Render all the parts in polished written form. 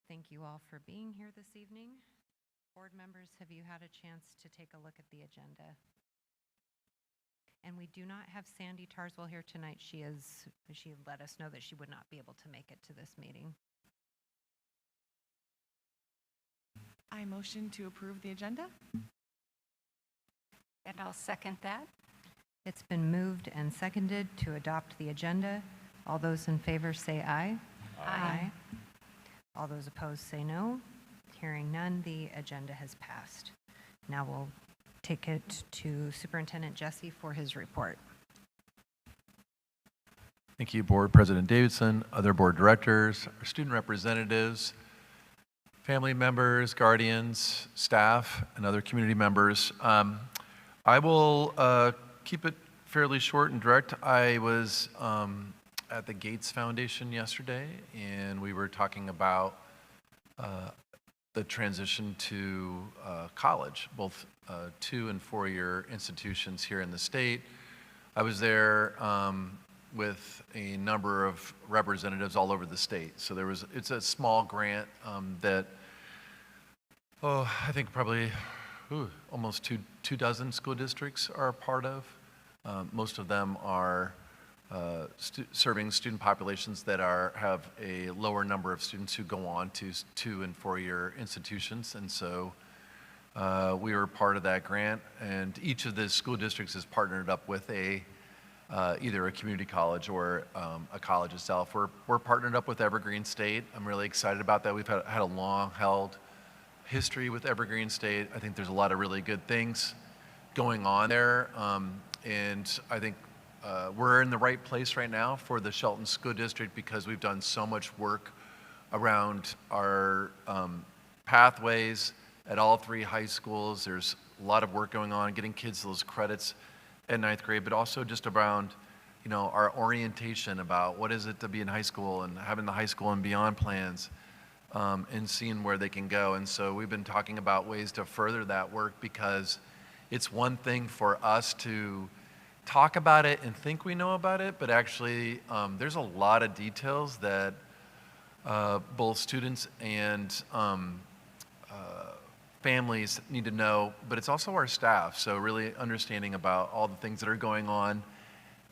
Thank you all for being here this evening. Board members, have you had a chance to take a look at the agenda? And we do not have Sandy Tarswell here tonight. She let us know that she would not be able to make it to this meeting. I motion to approve the agenda. And I'll second that. It's been moved and seconded to adopt the agenda. All those in favor say aye. Aye. All those opposed say no. Hearing none, the agenda has passed. Now we'll take it to Superintendent Jesse for his report. Thank you, Board President Davidson, other board directors, our student representatives, family members, guardians, staff, and other community members. I will keep it fairly short and direct. I was at the Gates Foundation yesterday, and we were talking about the transition to college, both 2- and 4-year institutions here in the state. I was there with a number of representatives all over the state. So it's a small grant that, I think probably almost two dozen school districts are a part of. Most of them are serving student populations that have a lower number of students who go on to 2- and 4-year institutions. And so we were part of that grant, and each of the school districts is partnered up with either a community college or a college itself. We're partnered up with Evergreen State. I'm really excited about that. We've had a long-held history with Evergreen State. I think there's a lot of really good things going on there, and I think we're in the right place right now for the Shelton School District because we've done so much work around our pathways at all 3 high schools. There's a lot of work going on getting kids those credits in 9th grade, but also just around, our orientation about what is it to be in high school and having the high school and beyond plans and seeing where they can go. And so we've been talking about ways to further that work because it's one thing for us to talk about it and think we know about it, but actually there's a lot of details that both students and families need to know, but it's also our staff. So really understanding about all the things that are going on,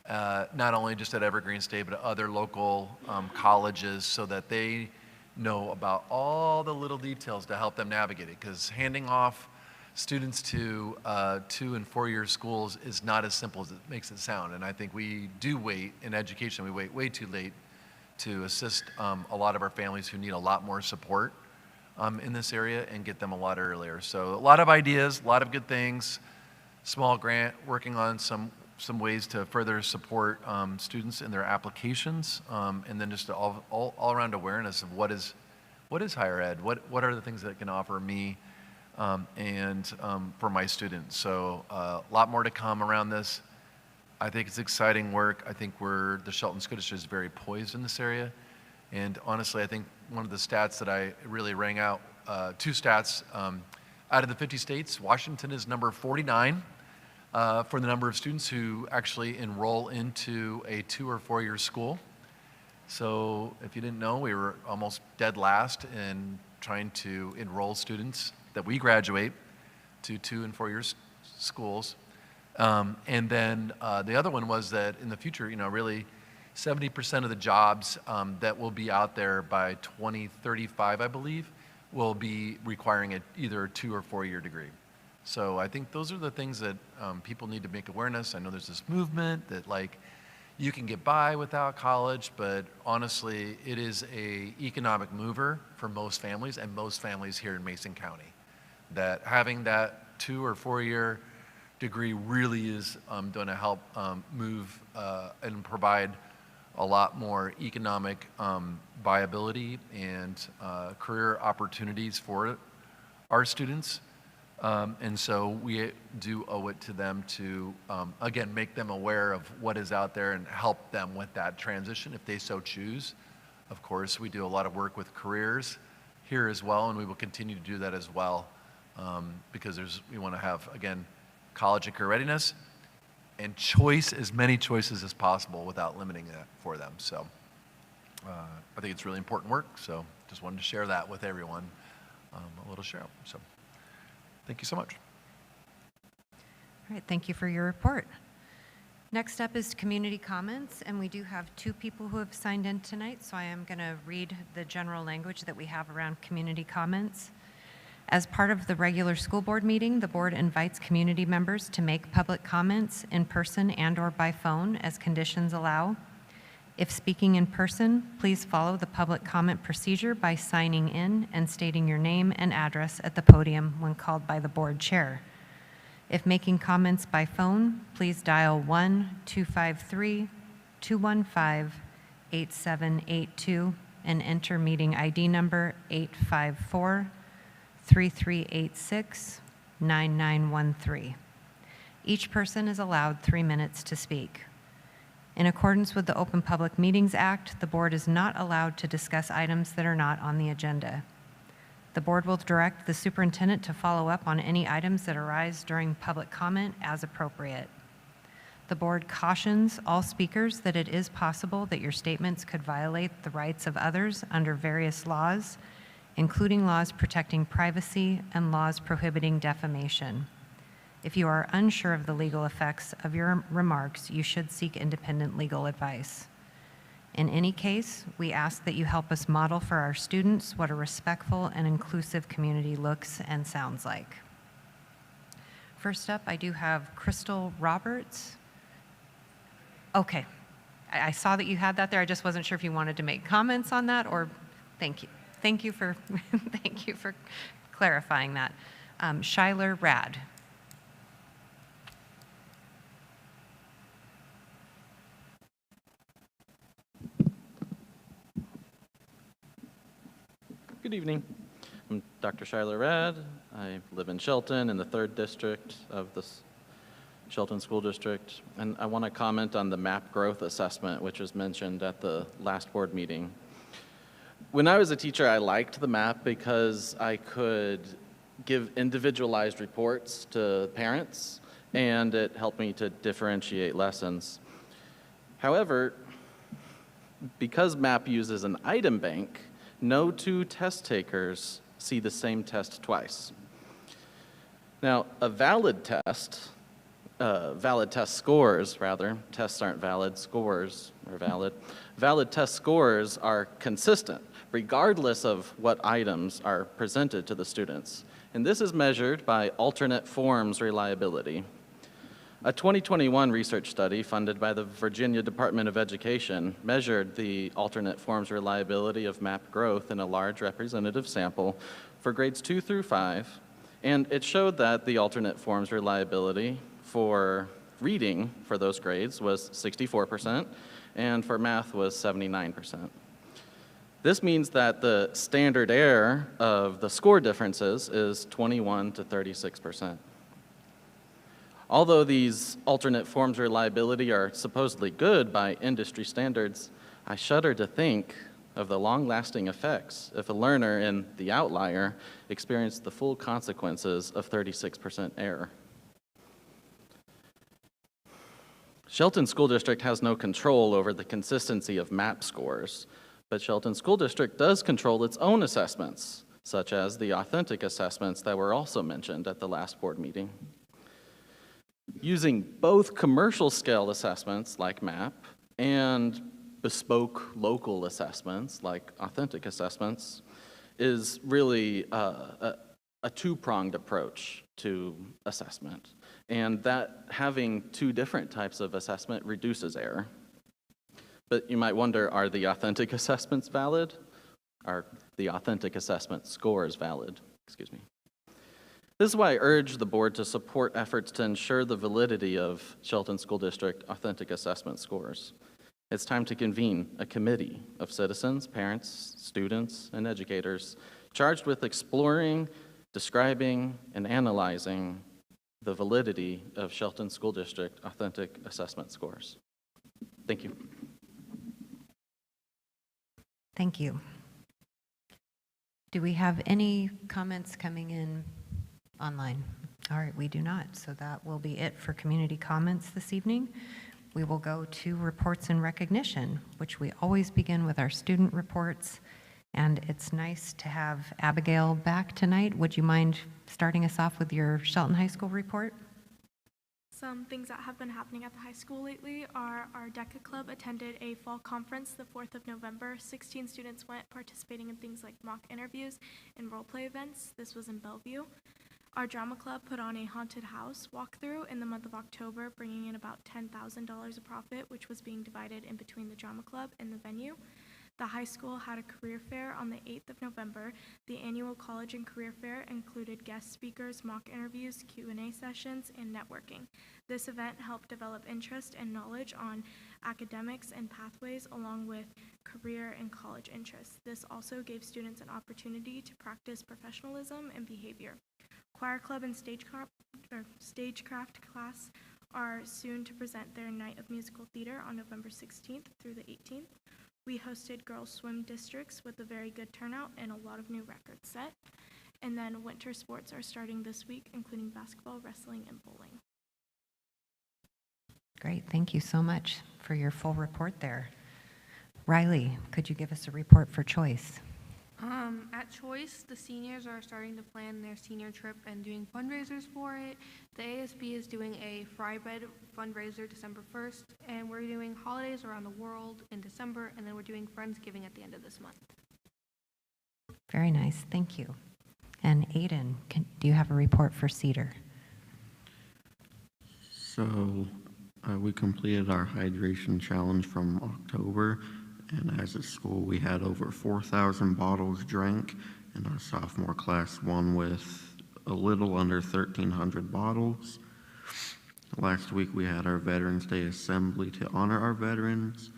not only just at Evergreen State, but at other local colleges so that they know about all the little details to help them navigate it. Because handing off students to 2- and 4-year schools is not as simple as it makes it sound. And I think we do wait in education, we wait way too late to assist a lot of our families who need a lot more support in this area and get them a lot earlier. So a lot of ideas, a lot of good things, small grant, working on some ways to further support students in their applications, and then just all around awareness of what is higher ed, what are the things that it can offer me and for my students. So a lot more to come around this. I think it's exciting work. I think the Shelton School District is very poised in this area. And honestly, I think one of the stats that I really rang out, 2 stats, out of the 50 states, Washington is number 49 for the number of students who actually enroll into a 2- or 4-year school. So if you didn't know, we were almost dead last in trying to enroll students that we graduate to 2- and 4-year schools. And then the other one was that in the future, really 70% of the jobs that will be out there by 2035, I believe, will be requiring either a 2- or 4-year degree. So I think those are the things that people need to make awareness. I know there's this movement that you can get by without college, but honestly, it is an economic mover for most families and most families here in Mason County. That having that 2- or 4-year degree really is going to help move and provide a lot more economic viability and career opportunities for our students. And so we do owe it to them to, again, make them aware of what is out there and help them with that transition if they so choose. Of course, we do a lot of work with careers here as well, and we will continue to do that as well because we want to have, again, college and career readiness and as many choices as possible without limiting that for them. So I think it's really important work. So just wanted to share that with everyone, a little share. So thank you so much. All right, thank you for your report. Next up is community comments, and we do have 2 people who have signed in tonight, so I am going to read the general language that we have around community comments. As part of the regular school board meeting, the board invites community members to make public comments in person and/or by phone as conditions allow. If speaking in person, please follow the public comment procedure by signing in and stating your name and address at the podium when called by the board chair. If making comments by phone, please dial 1-253-215-8782 and enter meeting ID number 854-3386-9913. Each person is allowed 3 minutes to speak. In accordance with the Open Public Meetings Act, the board is not allowed to discuss items that are not on the agenda. The board will direct the superintendent to follow up on any items that arise during public comment as appropriate. The board cautions all speakers that it is possible that your statements could violate the rights of others under various laws, including laws protecting privacy and laws prohibiting defamation. If you are unsure of the legal effects of your remarks, you should seek independent legal advice. In any case, we ask that you help us model for our students what a respectful and inclusive community looks and sounds like. First up, I do have Crystal Roberts. Okay, I saw that you had that there. I just wasn't sure if you wanted to make comments on that, or thank you. Thank you for, thank you for clarifying that. Shyler Rad. Good evening. I'm Dr. Shyler Rad. I live in Shelton in the 3rd district of the Shelton School District, and I want to comment on the MAP growth assessment, which was mentioned at the last board meeting. When I was a teacher, I liked the MAP because I could give individualized reports to parents, and it helped me to differentiate lessons. However, because MAP uses an item bank, no 2 test takers see the same test twice. Now, a valid test scores, rather, tests aren't valid, scores are valid. Valid test scores are consistent, regardless of what items are presented to the students. And this is measured by alternate forms reliability. A 2021 research study funded by the Virginia Department of Education measured the alternate forms reliability of MAP growth in a large representative sample for grades 2 through 5, and it showed that the alternate forms reliability for reading for those grades was 64%, and for math was 79%. This means that the standard error of the score differences is 21 to 36%. Although these alternate forms reliability are supposedly good by industry standards, I shudder to think of the long-lasting effects if a learner in the outlier experienced the full consequences of 36% error. Shelton School District has no control over the consistency of MAP scores, but Shelton School District does control its own assessments, such as the authentic assessments that were also mentioned at the last board meeting. Using both commercial scale assessments like MAP and bespoke local assessments like authentic assessments is really a 2-pronged approach to assessment. And that having 2 different types of assessment reduces error. But you might wonder, are the authentic assessments valid? Are the authentic assessment scores valid? Excuse me. This is why I urge the board to support efforts to ensure the validity of Shelton School District authentic assessment scores. It's time to convene a committee of citizens, parents, students, and educators charged with exploring, describing, and analyzing the validity of Shelton School District authentic assessment scores. Thank you. Thank you. Do we have any comments coming in online? All right, we do not, so that will be it for community comments this evening. We will go to reports and recognition, which we always begin with our student reports. And it's nice to have Abigail back tonight. Would you mind starting us off with your Shelton High School report? Some things that have been happening at the high school lately are our DECA Club attended a fall conference the 4th of November. 16 students went, participating in things like mock interviews and role play events. This was in Bellevue. Our drama club put on a haunted house walkthrough in the month of October, bringing in about $10,000 of profit, which was being divided in between the drama club and the venue. The high school had a career fair on the 8th of November. The annual college and career fair included guest speakers, mock interviews, Q&A sessions, and networking. This event helped develop interest and knowledge on academics and pathways along with career and college interests. This also gave students an opportunity to practice professionalism and behavior. Choir club and stagecraft class are soon to present their night of musical theater on November 16th through the 18th. We hosted girls swim districts with a very good turnout and a lot of new records set. And then winter sports are starting this week, including basketball, wrestling, and bowling. Great, thank you so much for your full report there. Riley, could you give us a report for Choice? At Choice, the seniors are starting to plan their senior trip and doing fundraisers for it. The ASB is doing a fry bread fundraiser December 1st, and we're doing holidays around the world in December, and then we're doing Friendsgiving at the end of this month. Very nice, thank you. And Aiden, do you have a report for Cedar? So we completed our hydration challenge from October, and as a school we had over 4,000 bottles drank, and our sophomore class won with a little under 1,300 bottles. Last week we had our Veterans Day assembly to honor our veterans.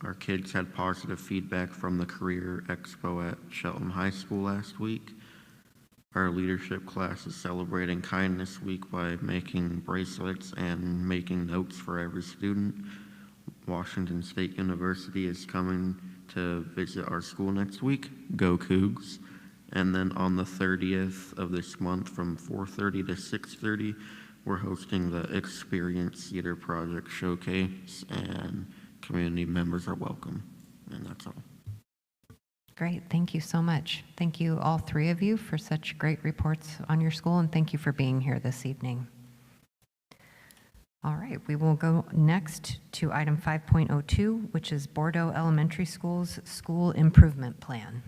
Our kids had positive feedback from the Career Expo at Shelton High School last week. Our leadership class is celebrating Kindness Week by making bracelets and making notes for every student. Washington State University is coming to visit our school next week. Go Cougs. And then on the 30th of this month from 4:30 to 6:30, we're hosting the Experience Theater Project Showcase, and community members are welcome. And that's all. Great, thank you so much. Thank you, all three of you, for such great reports on your school, and thank you for being here this evening. All right, we will go next to item 5.02, which is Bordeaux Elementary School's School Improvement Plan.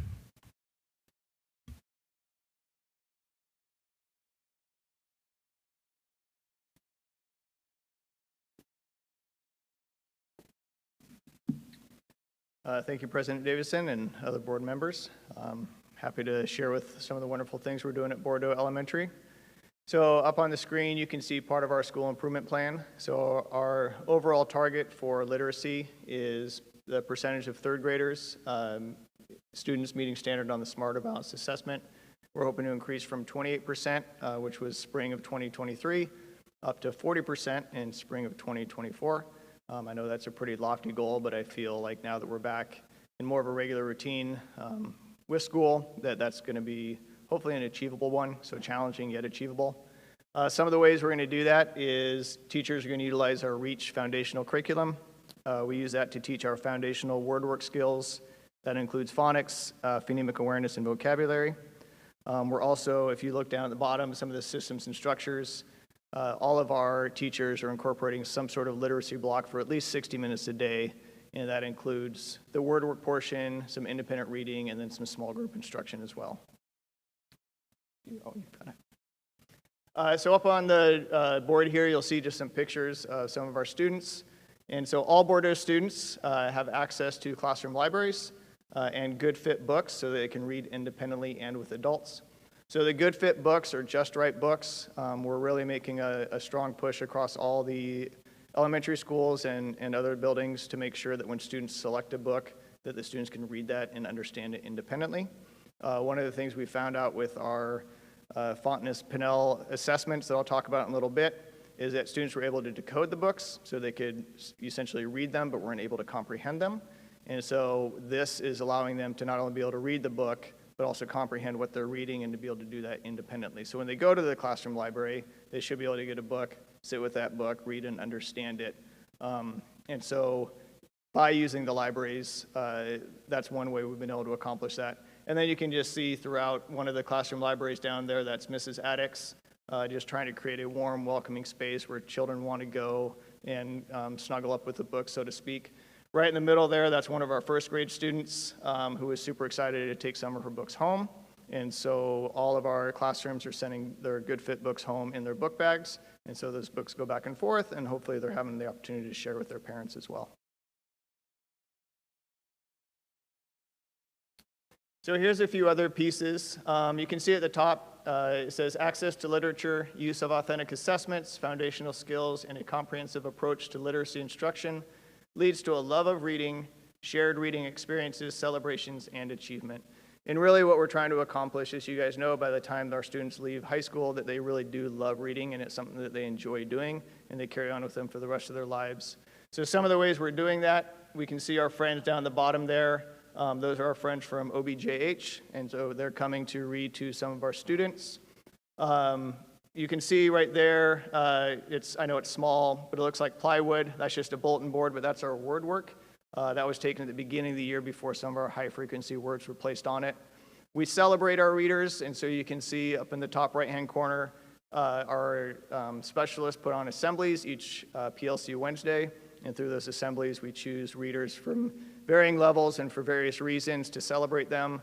Thank you, President Davison and other board members. Happy to share with some of the wonderful things we're doing at Bordeaux Elementary. So up on the screen, you can see part of our school improvement plan. So our overall target for literacy is the percentage of third graders, students meeting standard on the Smarter Balanced Assessment. We're hoping to increase from 28%, which was spring of 2023, up to 40% in spring of 2024. I know that's a pretty lofty goal, but I feel like now that we're back in more of a regular routine with school, that's going to be hopefully an achievable one, so challenging yet achievable. Some of the ways we're going to do that is teachers are going to utilize our REACH foundational curriculum. We use that to teach our foundational word work skills. That includes phonics, phonemic awareness, and vocabulary. We're also, if you look down at the bottom, some of the systems and structures, all of our teachers are incorporating some sort of literacy block for at least 60 minutes a day, and that includes the word work portion, some independent reading, and then some small group instruction as well. Oh, you've got it. So up on the board here, you'll see just some pictures of some of our students. And so all Bordeaux students have access to classroom libraries and good fit books so they can read independently and with adults. So the good fit books are just right books. We're really making a strong push across all the elementary schools and other buildings to make sure that when students select a book, that the students can read that and understand it independently. One of the things we found out with our Fontenay-Pinnell assessments that I'll talk about in a little bit is that students were able to decode the books so they could essentially read them but weren't able to comprehend them. And so this is allowing them to not only be able to read the book but also comprehend what they're reading and to be able to do that independently. So when they go to the classroom library, they should be able to get a book, sit with that book, read and understand it. And so by using the libraries. That's one way we've been able to accomplish that. And then you can just see throughout one of the classroom libraries down there, that's Mrs. Attic's, just trying to create a warm, welcoming space where children want to go and snuggle up with the book, so to speak. Right in the middle there, that's one of our first grade students who is super excited to take some of her books home. And so all of our classrooms are sending their Good Fit books home in their book bags. And so those books go back and forth, and hopefully they're having the opportunity to share with their parents as well. So here's a few other pieces. You can see at the top, it says access to literature, use of authentic assessments, foundational skills, and a comprehensive approach to literacy instruction leads to a love of reading, shared reading experiences, celebrations, and achievement. And really what we're trying to accomplish is, you guys know by the time our students leave high school that they really do love reading, and it's something that they enjoy doing, and they carry on with them for the rest of their lives. So some of the ways we're doing that, we can see our friends down the bottom there. Those are our friends from OBJH, and so they're coming to read to some of our students. You can see right there, I know it's small, but it looks like plywood. That's just a bulletin board, but that's our word work. That was taken at the beginning of the year before some of our high-frequency words were placed on it. We celebrate our readers, and so you can see up in the top right-hand corner, our specialists put on assemblies each PLC Wednesday, and through those assemblies, we choose readers from varying levels and for various reasons to celebrate them.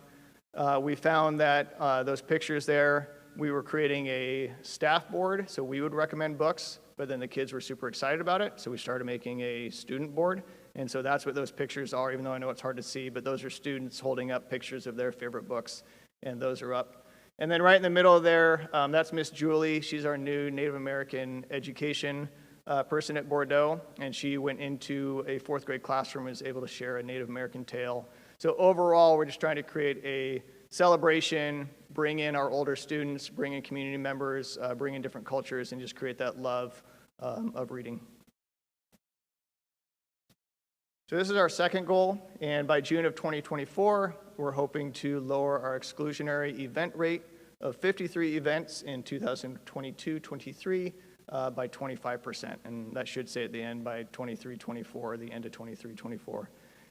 We found that those pictures there, we were creating a staff board, so we would recommend books, but then the kids were super excited about it, so we started making a student board. And so that's what those pictures are, even though I know it's hard to see, but those are students holding up pictures of their favorite books, and those are up. And then right in the middle there, that's Miss Julie. She's our new Native American education person at Bordeaux, and she went into a fourth grade classroom and was able to share a Native American tale. So overall, we're just trying to create a celebration, bring in our older students, bring in community members, bring in different cultures, and just create that love of reading. So this is our second goal, and by June of 2024, we're hoping to lower our exclusionary event rate of 53 events in 2022-23 by 25%, and that should say at the end by 23-24, the end of 23-24.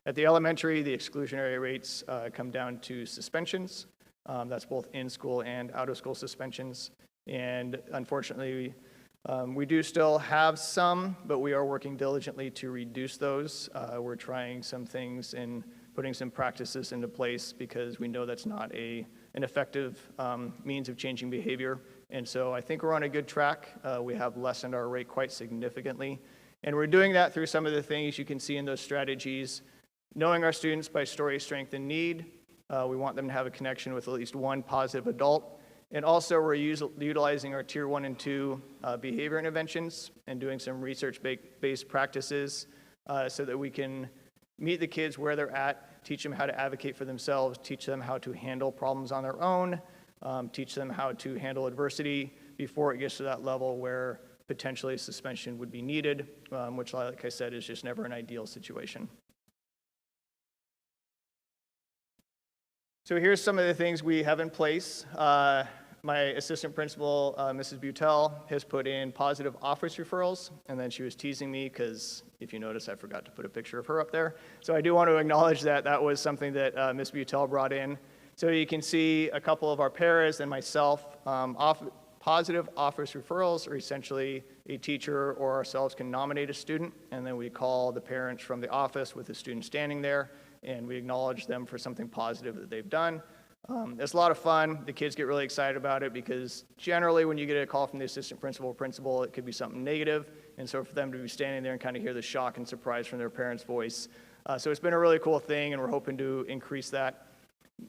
At the elementary, the exclusionary rates come down to suspensions. That's both in-school and out-of-school suspensions, and unfortunately, we do still have some, but we are working diligently to reduce those. We're trying some things and putting some practices into place because we know that's not an effective means of changing behavior. And so I think we're on a good track. We have lessened our rate quite significantly. And we're doing that through some of the things you can see in those strategies. Knowing our students by story, strength, and need. We want them to have a connection with at least one positive adult. And also, we're utilizing our Tier 1 and 2 behavior interventions and doing some research-based practices so that we can meet the kids where they're at, teach them how to advocate for themselves, teach them how to handle problems on their own, teach them how to handle adversity before it gets to that level where potentially suspension would be needed, which, like I said, is just never an ideal situation. So here's some of the things we have in place. My assistant principal, Mrs. Butel, has put in positive office referrals, and then she was teasing me because, if you notice, I forgot to put a picture of her up there. So I do want to acknowledge that that was something that Ms. Butel brought in. So you can see a couple of our paras and myself. Positive office referrals are essentially a teacher or ourselves can nominate a student, and then we call the parents from the office with the student standing there, and we acknowledge them for something positive that they've done. It's a lot of fun. The kids get really excited about it because generally when you get a call from the assistant principal or principal, it could be something negative. And so for them to be standing there and kind of hear the shock and surprise from their parents' voice. So it's been a really cool thing, and we're hoping to increase that.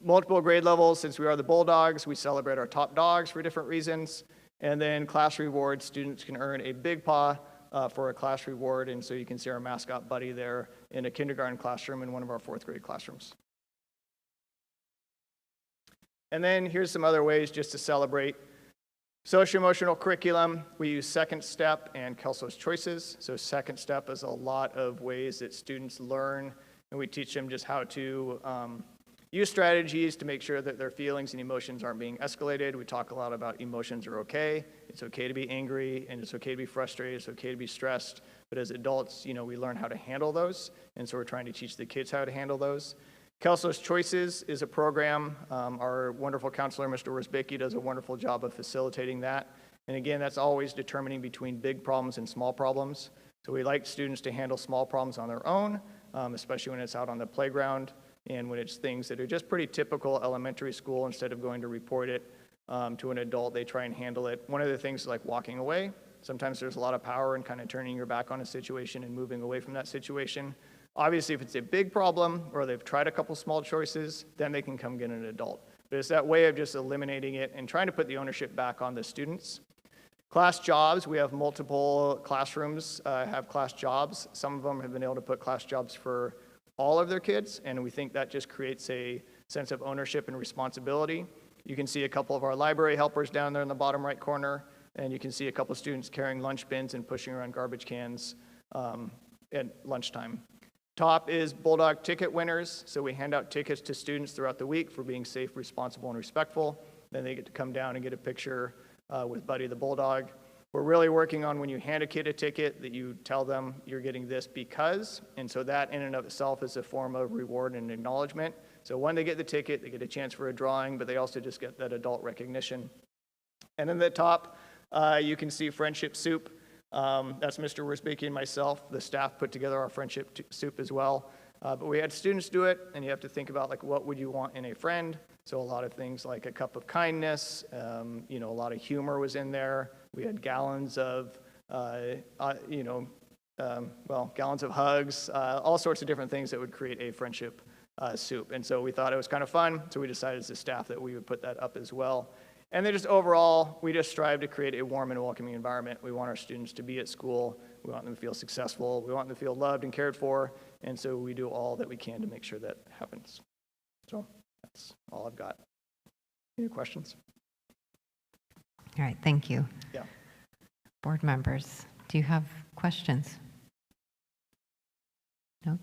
Multiple grade levels, since we are the Bulldogs, we celebrate our top dogs for different reasons. And then class rewards, students can earn a big paw for a class reward. And so you can see our mascot buddy there in a kindergarten classroom in one of our fourth grade classrooms. And then here's some other ways just to celebrate. Social-emotional curriculum, we use Second Step and Kelso's Choices. So Second Step is a lot of ways that students learn, and we teach them just how to use strategies to make sure that their feelings and emotions aren't being escalated. We talk a lot about emotions are okay. It's okay to be angry, and it's okay to be frustrated. It's okay to be stressed. But as adults, we learn how to handle those, and so we're trying to teach the kids how to handle those. Counselor's Choices is a program. Our wonderful counselor, Mr. Worsbicky, does a wonderful job of facilitating that. And again, that's always determining between big problems and small problems. So we like students to handle small problems on their own, especially when it's out on the playground and when it's things that are just pretty typical elementary school. Instead of going to report it to an adult, they try and handle it. One of the things is like walking away. Sometimes there's a lot of power in kind of turning your back on a situation and moving away from that situation. Obviously, if it's a big problem or they've tried a couple small choices, then they can come get an adult. But it's that way of just eliminating it and trying to put the ownership back on the students. Class jobs, we have multiple classrooms have class jobs. Some of them have been able to put class jobs for all of their kids, and we think that just creates a sense of ownership and responsibility. You can see a couple of our library helpers down there in the bottom right corner, and you can see a couple of students carrying lunch bins and pushing around garbage cans at lunchtime. Top is Bulldog ticket winners, so we hand out tickets to students throughout the week for being safe, responsible, and respectful. Then they get to come down and get a picture with Buddy the Bulldog. We're really working on when you hand a kid a ticket that you tell them you're getting this because, and so that in and of itself is a form of reward and acknowledgement. So when they get the ticket, they get a chance for a drawing, but they also just get that adult recognition. And then the top, you can see Friendship Soup. That's Mr. Worsbicky and myself. The staff put together our Friendship Soup as well. But we had students do it, and you have to think about like what would you want in a friend. So a lot of things like a cup of kindness, a lot of humor was in there. We had gallons of, gallons of hugs, all sorts of different things that would create a friendship soup. And so we thought it was kind of fun, so we decided as a staff that we would put that up as well. And then just overall, we just strive to create a warm and welcoming environment. We want our students to be at school. We want them to feel successful. We want them to feel loved and cared for. And so we do all that we can to make sure that happens. So that's all I've got. Any questions? All right, thank you. Yeah. Board members, do you have questions? No?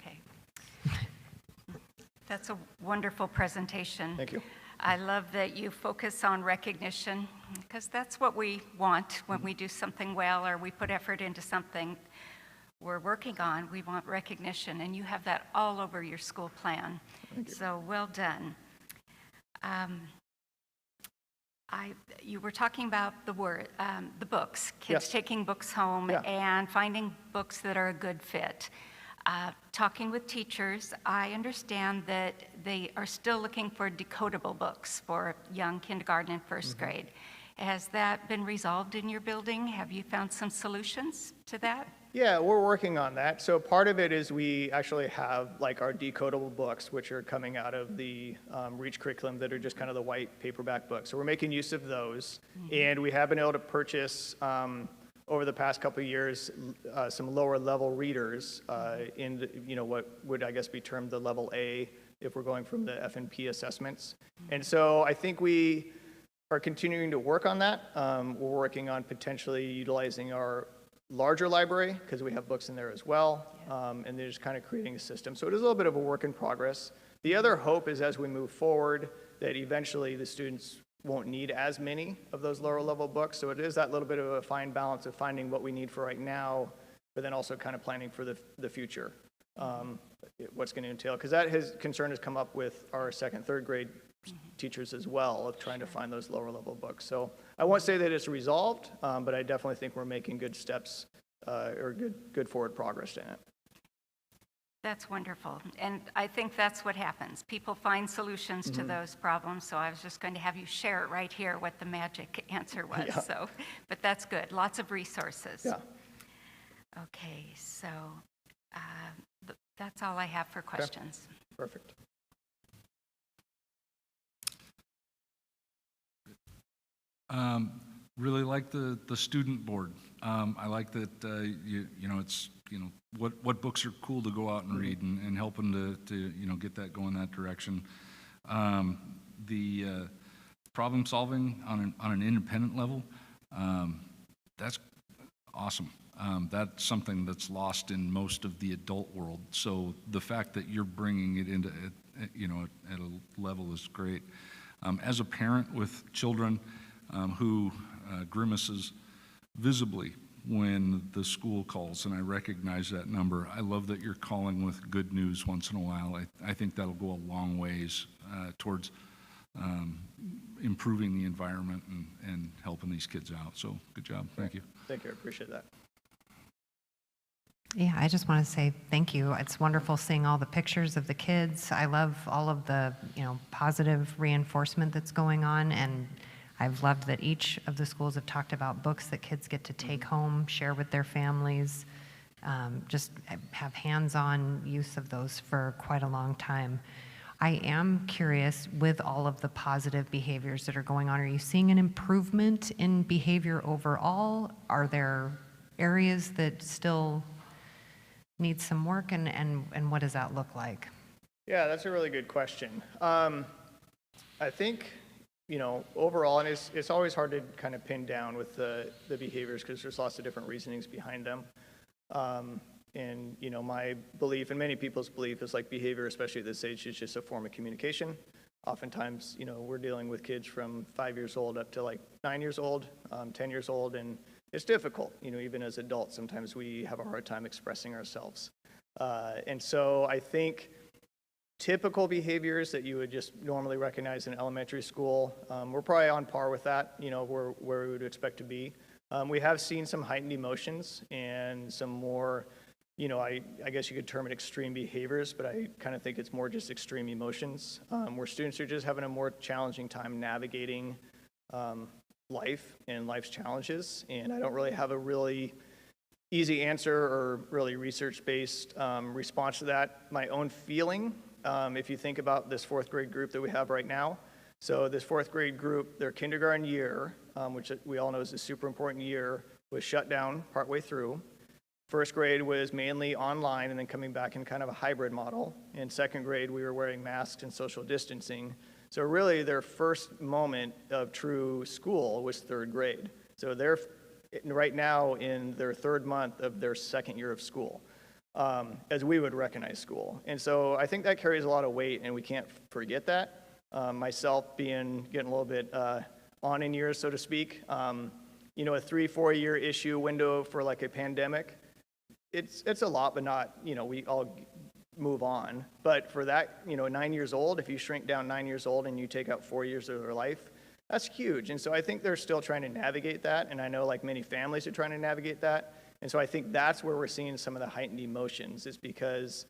Okay. That's a wonderful presentation. Thank you. I love that you focus on recognition, because that's what we want when we do something well or we put effort into something we're working on. We want recognition, and you have that all over your school plan. So well done. You were talking about the books, kids Yes. taking books home Yeah. and finding books that are a good fit. Talking with teachers, I understand that they are still looking for decodable books for young kindergarten and first grade. Has that been resolved in your building? Have you found some solutions to that? Yeah, we're working on that. So part of it is we actually have like our decodable books, which are coming out of the REACH curriculum that are just kind of the white paperback books. So we're making use of those. And we have been able to purchase over the past couple of years some lower level readers in what would I guess be termed the level A if we're going from the F&P assessments. And so I think we are continuing to work on that. We're working on potentially utilizing our larger library because we have books in there as well, and they're just kind of creating a system. So it is a little bit of a work in progress. The other hope is as we move forward that eventually the students won't need as many of those lower level books. So it is that little bit of a fine balance of finding what we need for right now, but then also kind of planning for the future, what's going to entail. Because concern has come up with our second, third grade teachers as well of trying to find those lower level books. So I won't say that it's resolved, but I definitely think we're making good steps or good forward progress in it. That's wonderful. And I think that's what happens. People find solutions to those problems. So I was just going to have you share it right here what the magic answer was. Yeah. So, but that's good. Lots of resources. Yeah. Okay, so that's all I have for questions. Perfect. Really like the student board. I like that it's what books are cool to go out and read and helping to get that going that direction. The problem solving on an independent level, that's awesome. That's something that's lost in most of the adult world. So the fact that you're bringing it into, at a level is great. As a parent with children who grimaces visibly when the school calls, and I recognize that number, I love that you're calling with good news once in a while. I think that'll go a long ways towards improving the environment and helping these kids out. So good job. Thank you. Thank you. I appreciate that. Yeah, I just want to say thank you. It's wonderful seeing all the pictures of the kids. I love all of the, positive reinforcement that's going on, and I've loved that each of the schools have talked about books that kids get to take home, share with their families, just have hands-on use of those for quite a long time. I am curious, with all of the positive behaviors that are going on, are you seeing an improvement in behavior overall? Are there areas that still need some work, and what does that look like? Yeah, that's a really good question. I think, overall, and it's always hard to kind of pin down with the behaviors because there's lots of different reasonings behind them. And, my belief and many people's belief is like behavior, especially at this age, is just a form of communication. Oftentimes, we're dealing with kids from 5 years old up to like 9 years old, 10 years old, and it's difficult. Even as adults, sometimes we have a hard time expressing ourselves. And so I think typical behaviors that you would just normally recognize in elementary school, we're probably on par with that, where we would expect to be. We have seen some heightened emotions and some more, I guess you could term it extreme behaviors, but I kind of think it's more just extreme emotions, where students are just having a more challenging time navigating life and life's challenges. And I don't really have a really easy answer or really research-based response to that. My own feeling, if you think about this fourth grade group that we have right now, so this fourth grade group, their kindergarten year, which we all know is a super important year, was shut down partway through. First grade was mainly online and then coming back in kind of a hybrid model. In second grade, we were wearing masks and social distancing. So really their first moment of true school was third grade. So they're right now in their third month of their second year of school, as we would recognize school. And so I think that carries a lot of weight, and we can't forget that. Myself getting a little bit on in years, so to speak, a 3-4 year issue window for like a pandemic, it's a lot, but not, we all move on. But for that, 9 years old, if you shrink down 9 years old and you take out 4 years of their life, that's huge. And so I think they're still trying to navigate that. And I know like many families are trying to navigate that. And so I think that's where we're seeing some of the heightened emotions, is because,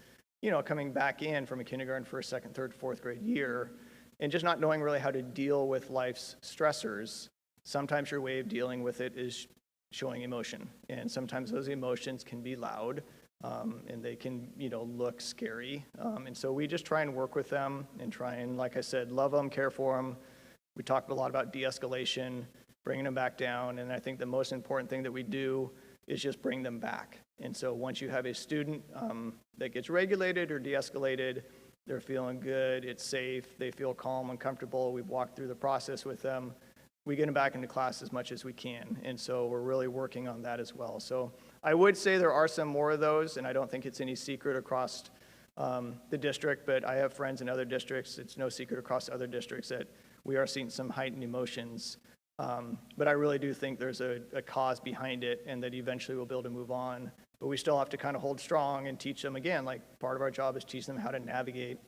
coming back in from a kindergarten, first, second, third, fourth grade year, and just not knowing really how to deal with life's stressors, sometimes your way of dealing with it is showing emotion. And sometimes those emotions can be loud. And they can, look scary. And so we just try and work with them and try and, like I said, love them, care for them. We talk a lot about de-escalation, bringing them back down. And I think the most important thing that we do is just bring them back. And so once you have a student that gets regulated or de-escalated, they're feeling good, it's safe, they feel calm and comfortable, we've walked through the process with them, we get them back into class as much as we can. And so we're really working on that as well. So I would say there are some more of those, and I don't think it's any secret across the district, but I have friends in other districts. It's no secret across other districts that we are seeing some heightened emotions. But I really do think there's a cause behind it, and that eventually we'll be able to move on. But we still have to kind of hold strong and teach them, again, like part of our job is teach them how to navigate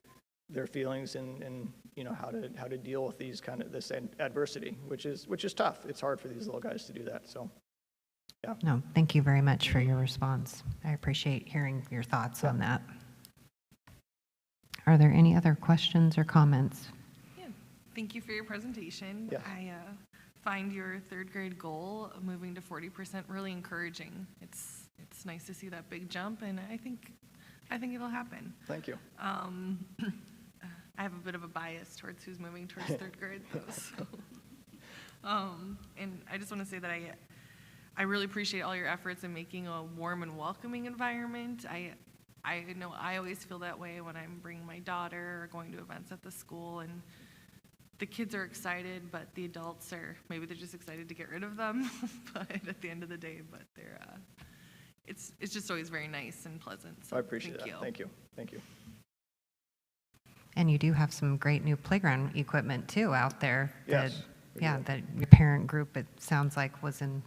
their feelings and how to deal with this adversity, which is tough. It's hard for these little guys to do that. So, yeah. No, thank you very much for your response. I appreciate hearing your thoughts on that. Are there any other questions or comments? Yeah. Thank you for your presentation. Yeah. I find your third grade goal of moving to 40% really encouraging. It's nice to see that big jump, and I think it'll happen. Thank you. I have a bit of a bias towards who's moving towards third grade, though. So. And I just want to say that I really appreciate all your efforts in making a warm and welcoming environment. I know I always feel that way when I'm bringing my daughter or going to events at the school, and the kids are excited, but the adults maybe they're just excited to get rid of them, but at the end of the day, it's just always very nice and pleasant. So I appreciate that. you. Thank you. Thank you. And you do have some great new playground equipment too out there. Yes, That, we yeah, do. that your parent group, it sounds like, was in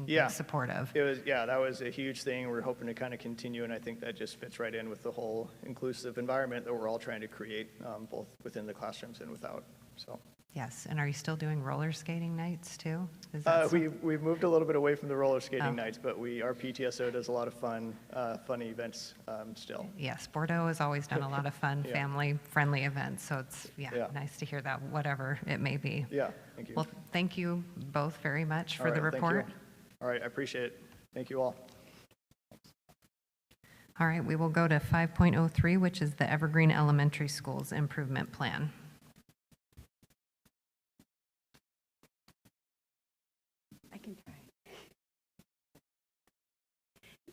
Yeah. big support of. It was, yeah, that was a huge thing. We're hoping to kind of continue, and I think that just fits right in with the whole inclusive environment that we're all trying to create, both within the classrooms and without, so. Yes, and are you still doing roller skating nights too? Is that We've moved a little bit away from the roller skating Oh. nights, but our PTSO does a lot of fun events still. Yes, Bordeaux has always done a lot of fun, Yeah. family-friendly events, so it's, Yeah. nice to hear that, whatever it may be. Yeah, thank you. Well, thank you both very much for All the right, thank you. report. All right, I appreciate it. Thank you all. All right, we will go to 5.03, which is the Evergreen Elementary Schools Improvement Plan. I can try.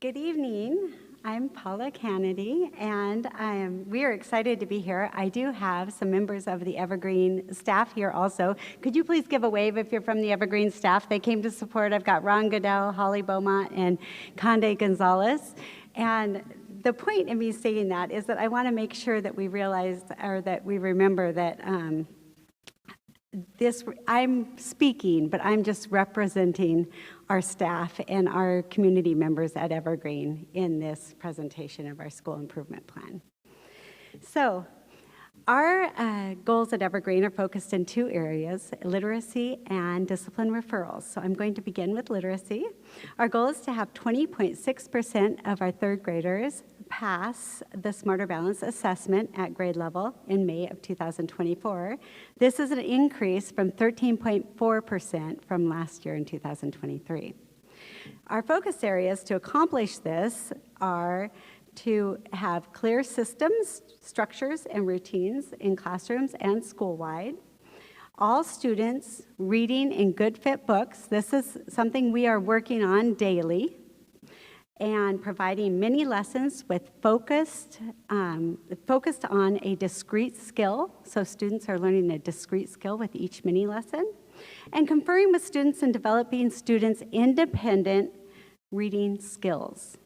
Good evening. I'm Paula Kennedy, and we are excited to be here. I do have some members of the Evergreen staff here also. Could you please give a wave if you're from the Evergreen staff? They came to support. I've got Ron Goodell, Holly Beaumont, and Conde Gonzalez. And the point of me saying that is that I want to make sure that we realize, or that we remember that I'm speaking, but I'm just representing our staff and our community members at Evergreen in this presentation of our school improvement plan. So our goals at Evergreen are focused in two areas, literacy and discipline referrals. So I'm going to begin with literacy. Our goal is to have 20.6% of our third graders pass the Smarter Balance assessment at grade level in May of 2024. This is an increase from 13.4% from last year in 2023. Our focus areas to accomplish this are to have clear systems, structures, and routines in classrooms and school-wide. All students reading in good fit books. This is something we are working on daily. And providing mini lessons with focused on a discrete skill. So students are learning a discrete skill with each mini lesson. And conferring with students and developing students' independent reading skills.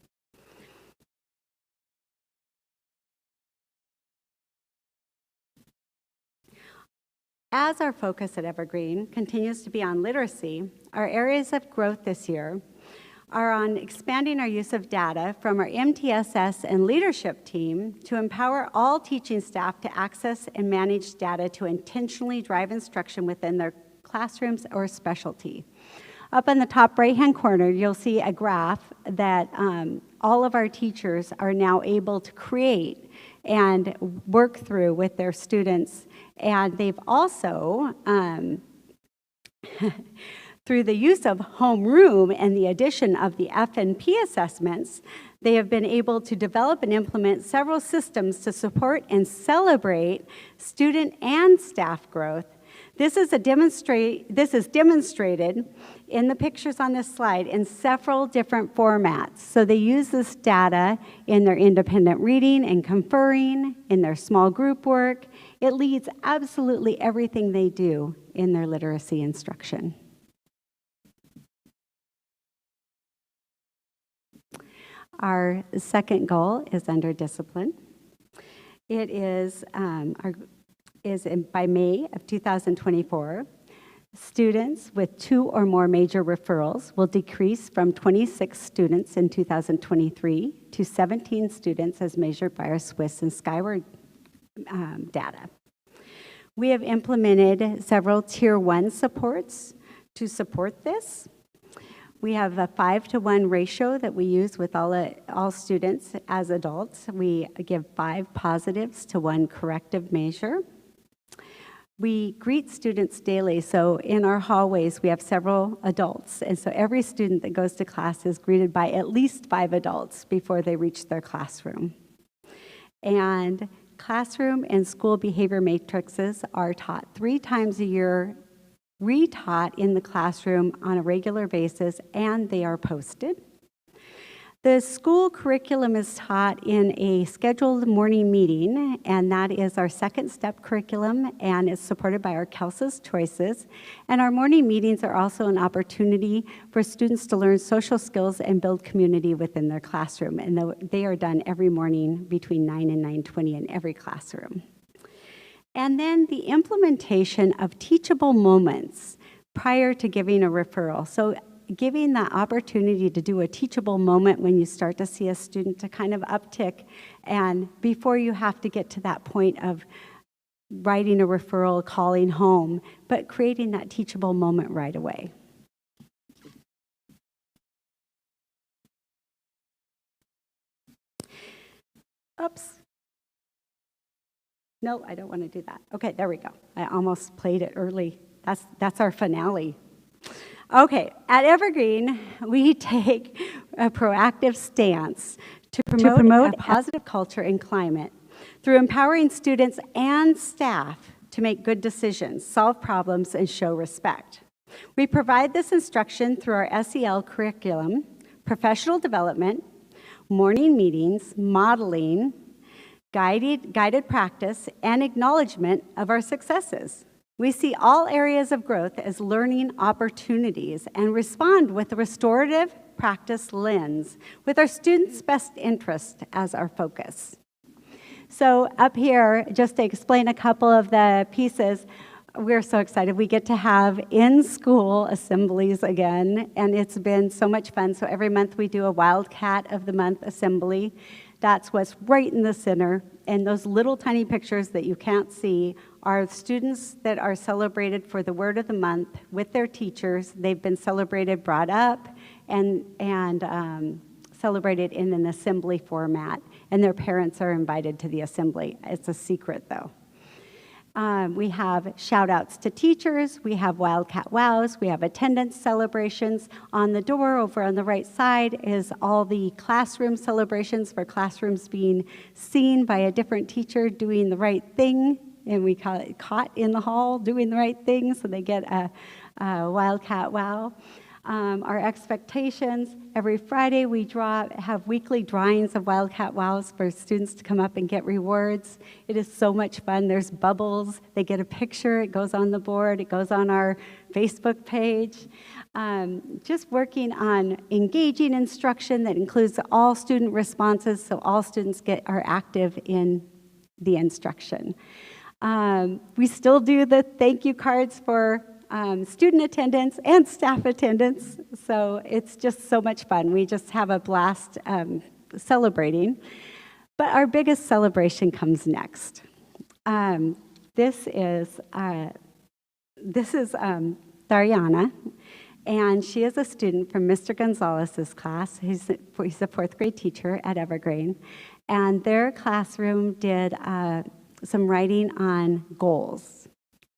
As our focus at Evergreen continues to be on literacy, our areas of growth this year are on expanding our use of data from our MTSS and leadership team to empower all teaching staff to access and manage data to intentionally drive instruction within their classrooms or specialty. Up in the top right-hand corner, you'll see a graph that all of our teachers are now able to create and work through with their students. And they've also, through the use of homeroom and the addition of the F&P assessments, they have been able to develop and implement several systems to support and celebrate student and staff growth. This is demonstrated in the pictures on this slide in several different formats. So they use this data in their independent reading and conferring, in their small group work. It leads absolutely everything they do in their literacy instruction. Our second goal is under discipline. It is, by May of 2024, students with 2 or more major referrals will decrease from 26 students in 2023 to 17 students as measured by our Swiss and Skyward data. We have implemented several Tier 1 supports to support this. We have a 5-to-1 ratio that we use with all students as adults. We give 5 positives to 1 corrective measure. We greet students daily, so in our hallways we have several adults, and so every student that goes to class is greeted by at least 5 adults before they reach their classroom. And classroom and school behavior matrices are taught 3 times a year, retaught in the classroom on a regular basis, and they are posted. The school curriculum is taught in a scheduled morning meeting, and that is our second step curriculum, and it's supported by our Kelsa's Choices. And our morning meetings are also an opportunity for students to learn social skills and build community within their classroom. And they are done every morning between 9 and 9:20 in every classroom. And then the implementation of teachable moments prior to giving a referral. So giving the opportunity to do a teachable moment when you start to see a student to kind of uptick, and before you have to get to that point of writing a referral, calling home, but creating that teachable moment right away. Oops. No, I don't want to do that. Okay, there we go. I almost played it early. That's our finale. Okay, at Evergreen, we take a proactive stance to promote a positive culture and climate through empowering students and staff to make good decisions, solve problems, and show respect. We provide this instruction through our SEL curriculum, professional development, morning meetings, modeling, guided practice, and acknowledgement of our successes. We see all areas of growth as learning opportunities and respond with a restorative practice lens, with our students' best interest as our focus. So up here, just to explain a couple of the pieces, we're so excited. We get to have in-school assemblies again, and it's been so much fun. So every month we do a Wildcat of the Month assembly. That's what's right in the center. And those little tiny pictures that you can't see are students that are celebrated for the word of the month with their teachers. They've been celebrated, brought up, and celebrated in an assembly format. And their parents are invited to the assembly. It's a secret, though. We have shout outs to teachers, we have Wildcat Wows, we have attendance celebrations. On the door over on the right side is all the classroom celebrations for classrooms being seen by a different teacher doing the right thing, and we call it caught in the hall doing the right thing, so they get a Wildcat Wow. Our expectations, every Friday we have weekly drawings of Wildcat Wows for students to come up and get rewards. It is so much fun. There's bubbles. They get a picture. It goes on the board. It goes on our Facebook page. Just working on engaging instruction that includes all student responses, so all students are active in the instruction. We still do the thank you cards for student attendance and staff attendance, so it's just so much fun. We just have a blast celebrating. But our biggest celebration comes next. This is Dariana, and she is a student from Mr. Gonzalez's class. He's a fourth grade teacher at Evergreen, and their classroom did some writing on goals.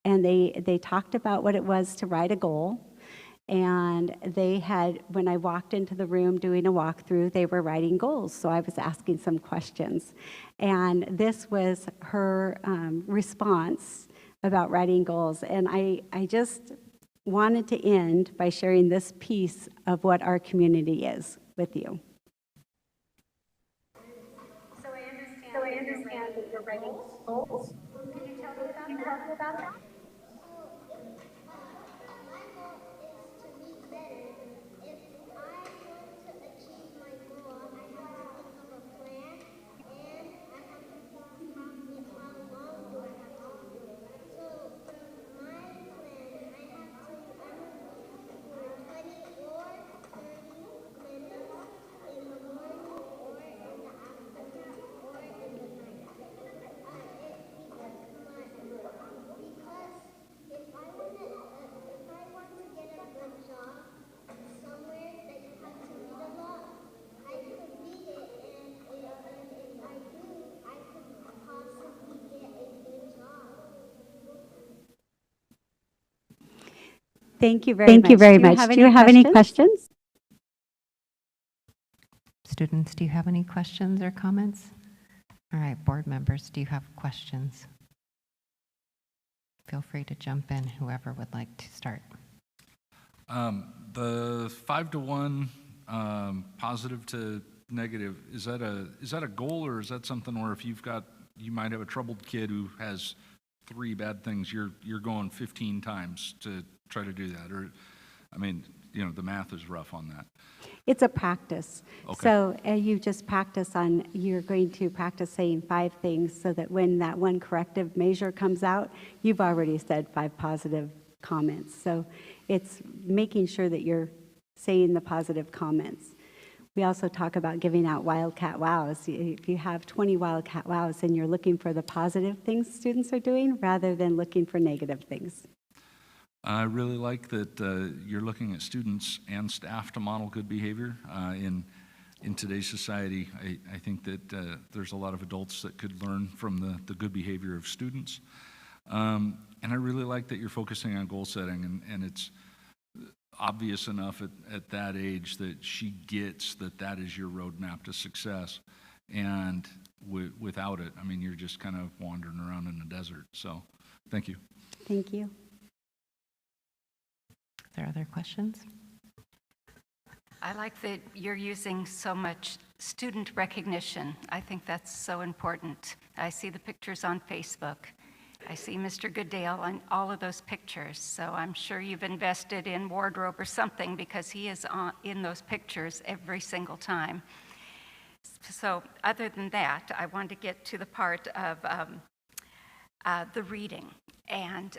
And they talked about what it was to write a goal. And they had, when I walked into the room doing a walkthrough, they were writing goals. So I was asking some questions. And this was her response about writing goals. And I just wanted to end by sharing this piece of what our community is with you. So I understand that you're writing goals. Can you tell me about that? Thank you very much. Do you have any questions? Students, do you have any questions or comments? All right, board members, do you have questions? Feel free to jump in, whoever would like to start. The 5-to-1 positive to negative, is that a goal, or is that something where if you might have a troubled kid who has 3 bad things, you're going 15 times to try to do that? Or, I mean, the math is rough on that. It's a practice. Okay. So you just practice you're going to practice saying 5 things so that when that one corrective measure comes out, you've already said 5 positive comments. So it's making sure that you're saying the positive comments. We also talk about giving out wildcat wows. If you have 20 wildcat wows, then you're looking for the positive things students are doing rather than looking for negative things. I really like that you're looking at students and staff to model good behavior. In today's society, I think that there's a lot of adults that could learn from the good behavior of students. And I really like that you're focusing on goal setting, and it's obvious enough at that age that she gets that is your roadmap to success. And without it, I mean, you're just kind of wandering around in the desert. So thank you. Thank you. Are there other questions? I like that you're using so much student recognition. I think that's so important. I see the pictures on Facebook. I see Mr. Goodale on all of those pictures, so I'm sure you've invested in wardrobe or something because he is in those pictures every single time. So other than that, I want to get to the part of the reading. And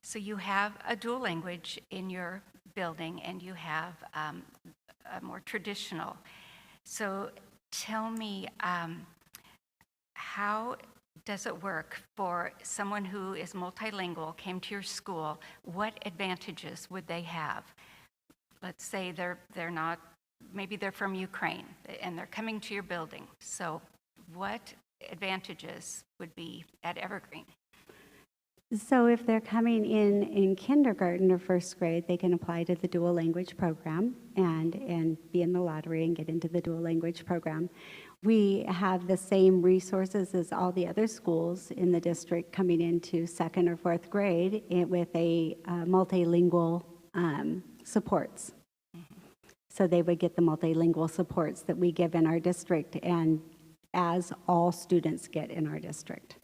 so you have a dual language in your building, and you have a more traditional. So tell me, how does it work for someone who is multilingual, came to your school? What advantages would they have? Let's say they're not, maybe they're from Ukraine, and they're coming to your building. So what advantages would be at Evergreen? So if they're coming in kindergarten or first grade, they can apply to the dual language program and be in the lottery and get into the dual language program. We have the same resources as all the other schools in the district coming into 2nd or 4th grade with a multilingual supports. So they would get the multilingual supports that we give in our district, and as all students get in our district.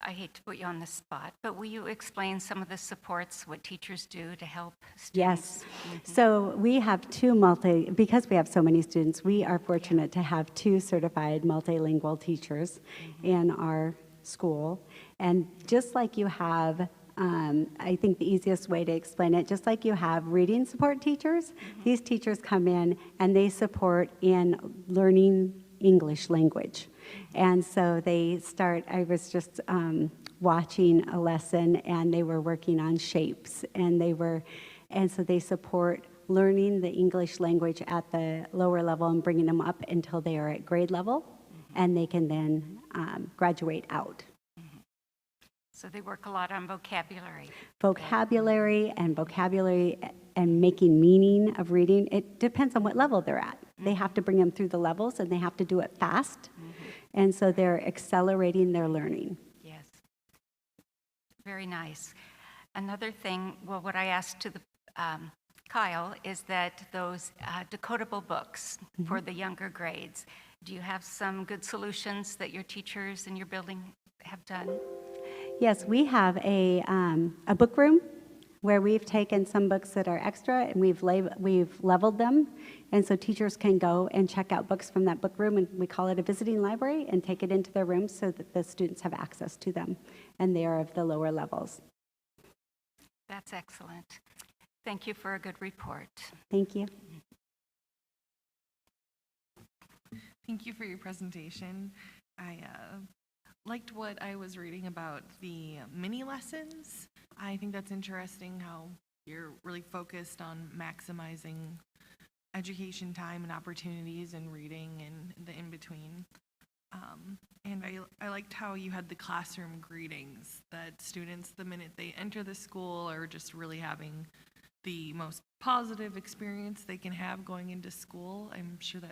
I hate to put you on the spot, but will you explain some of the supports, what teachers do to help students? Yes. So we have because we have so many students, we are fortunate to have 2 certified multilingual teachers in our school. And just like you have, I think the easiest way to explain it, just like you have reading support teachers, these teachers come in and they support in learning English language. And so they start, I was just watching a lesson, and they were working on shapes, and so they support learning the English language at the lower level and bringing them up until they are at grade level, and they can then graduate out. So they work a lot on vocabulary. Vocabulary and making meaning of reading. It depends on what level they're at. They have to bring them through the levels, and they have to do it fast. And so they're accelerating their learning. Yes. Very nice. Another thing, well, what I asked to the Kyle is that those decodable books for the younger grades, do you have some good solutions that your teachers in your building have done? Yes, we have a book room where we've taken some books that are extra and we've leveled them. And so teachers can go and check out books from that book room, and we call it a visiting library, and take it into their rooms so that the students have access to them, and they are of the lower levels. That's excellent. Thank you for a good report. Thank you. Thank you for your presentation. I liked what I was reading about the mini lessons. I think that's interesting how you're really focused on maximizing education time and opportunities and reading and the in-between. And I liked how you had the classroom greetings, that students, the minute they enter the school, are just really having the most positive experience they can have going into school. I'm sure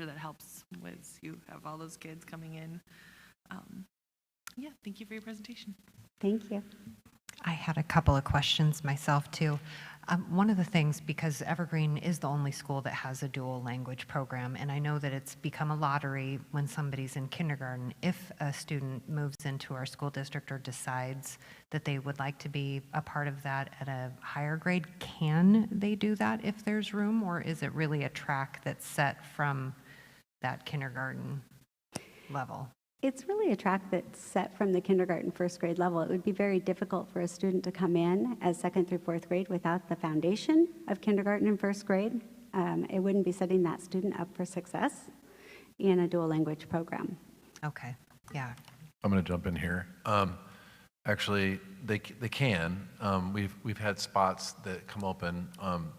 that helps with you have all those kids coming in. Yeah, thank you for your presentation. Thank you. I had a couple of questions myself too. One of the things, because Evergreen is the only school that has a dual language program, and I know that it's become a lottery when somebody's in kindergarten. If a student moves into our school district or decides that they would like to be a part of that at a higher grade, can they do that if there's room, or is it really a track that's set from that kindergarten level? It's really a track that's set from the kindergarten first grade level. It would be very difficult for a student to come in as second through fourth grade without the foundation of kindergarten and first grade. It wouldn't be setting that student up for success in a dual language program. Okay, yeah. I'm going to jump in here. Actually, they can. We've had spots that come open.